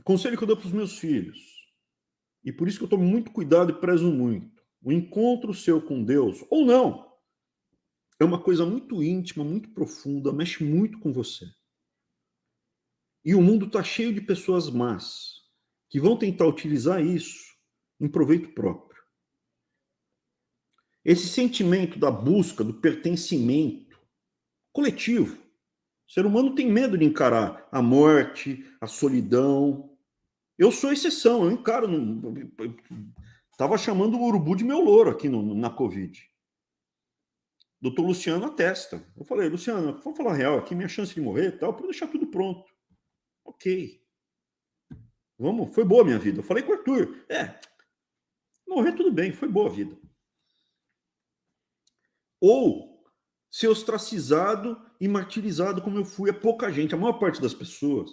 conselho que eu dou para os meus filhos, e por isso que eu tomo muito cuidado e prezo muito. O encontro seu com Deus, ou não, é uma coisa muito íntima, muito profunda, mexe muito com você. E o mundo está cheio de pessoas más, que vão tentar utilizar isso em proveito próprio. Esse sentimento da busca, do pertencimento coletivo. O ser humano tem medo de encarar a morte, a solidão. Eu sou exceção, eu encaro. Estava chamando o urubu de meu louro aqui na Covid. Doutor Luciano atesta. Eu falei, Luciano, vamos falar a real aqui, minha chance de morrer e tal, para deixar tudo pronto. Ok. Vamos, foi boa a minha vida. Eu falei com o Arthur, morrer tudo bem, foi boa a vida. Ou ser ostracizado e martirizado como eu fui. É pouca gente, a maior parte das pessoas.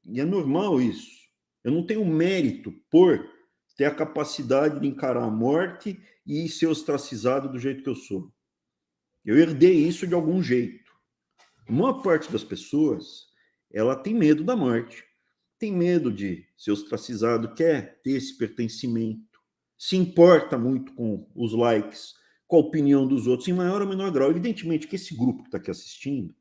E é normal isso. Eu não tenho mérito por ter a capacidade de encarar a morte e ser ostracizado do jeito que eu sou. Eu herdei isso de algum jeito. A maior parte das pessoas, ela tem medo da morte, tem medo de ser ostracizado, quer ter esse pertencimento, se importa muito com os likes, com a opinião dos outros, em maior ou menor grau. Evidentemente que esse grupo que está aqui assistindo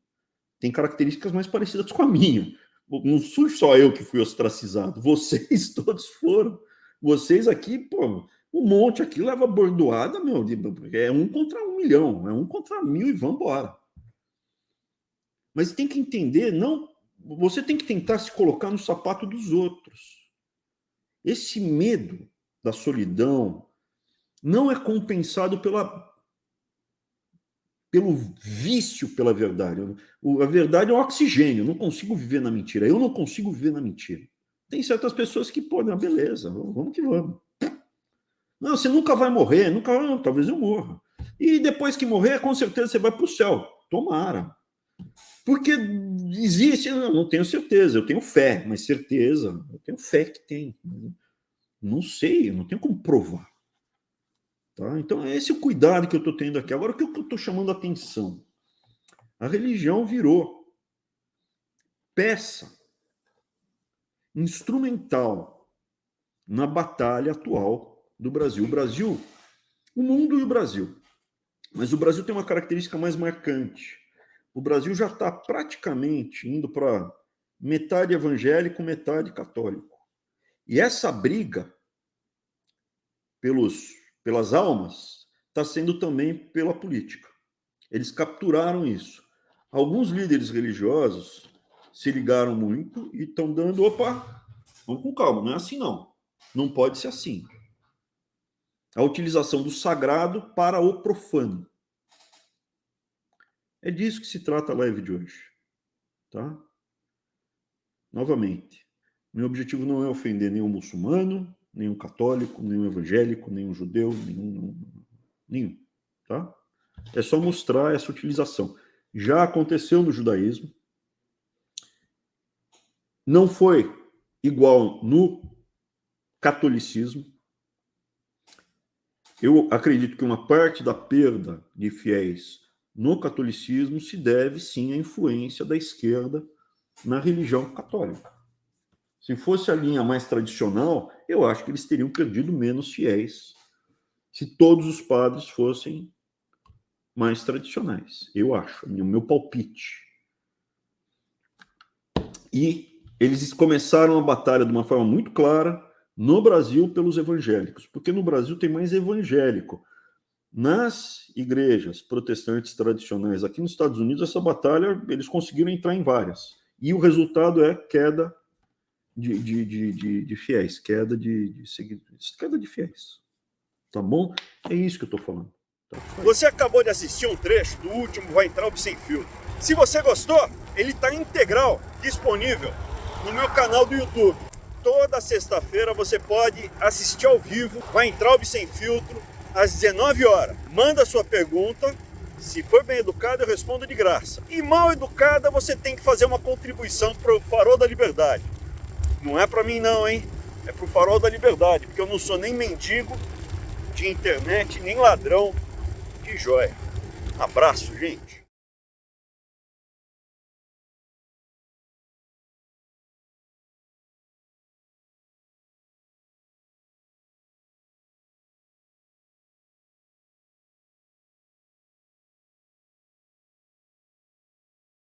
tem características mais parecidas com a minha. Não fui só eu que fui ostracizado, vocês todos foram. Vocês aqui, pô, um monte aqui leva bordoada, meu, é 1 contra 1 milhão, é 1 contra 1000 e vamos embora. Mas tem que entender, não, você tem que tentar se colocar no sapato dos outros. Esse medo da solidão não é compensado pelo vício pela verdade. A verdade é o oxigênio, eu não consigo viver na mentira, eu não consigo viver na mentira. Tem certas pessoas que, pô, não, beleza, vamos que vamos. Não, você nunca vai morrer, nunca, talvez eu morra. E depois que morrer, com certeza você vai para o céu. Tomara. Porque existe, eu não tenho certeza, eu tenho fé, mas certeza, eu tenho fé que tem. Não sei, eu não tenho como provar. Tá? Então, esse é o cuidado que eu estou tendo aqui. Agora, o que eu estou chamando a atenção? A religião virou peça instrumental na batalha atual do Brasil. O Brasil, o mundo e o Brasil. Mas o Brasil tem uma característica mais marcante. O Brasil já está praticamente indo para metade evangélico, metade católico. E essa briga pelas almas está sendo também pela política. Eles capturaram isso. Alguns líderes religiosos se ligaram muito e estão dando, opa, vamos com calma, não é assim não. Não pode ser assim. A utilização do sagrado para o profano. É disso que se trata a live de hoje. Tá? Novamente, meu objetivo não é ofender nenhum muçulmano, nenhum católico, nenhum evangélico, nenhum judeu, nenhum. Tá? É só mostrar essa utilização. Já aconteceu no judaísmo. Não foi igual no catolicismo. Eu acredito que uma parte da perda de fiéis no catolicismo se deve, sim, à influência da esquerda na religião católica. Se fosse a linha mais tradicional, eu acho que eles teriam perdido menos fiéis se todos os padres fossem mais tradicionais. Eu acho, é o meu palpite. E eles começaram a batalha de uma forma muito clara no Brasil pelos evangélicos, porque no Brasil tem mais evangélico. Nas igrejas protestantes tradicionais aqui nos Estados Unidos, essa batalha, eles conseguiram entrar em várias. E o resultado é queda de fiéis, queda de seguidores, queda de fiéis. Tá bom? É isso que eu tô falando. Tá? Você acabou de assistir um trecho do último Vai Entrar Sem Filtro. Se você gostou, ele está integral, disponível no meu canal do YouTube. Toda sexta-feira você pode assistir ao vivo Vai Entrar Sem Filtro, às 19 horas. Manda sua pergunta. Se for bem educado, eu respondo de graça. E mal educada, você tem que fazer uma contribuição para o Farol da Liberdade. Não é para mim não, hein? É para o Farol da Liberdade, porque eu não sou nem mendigo de internet, nem ladrão de joia. Abraço, gente.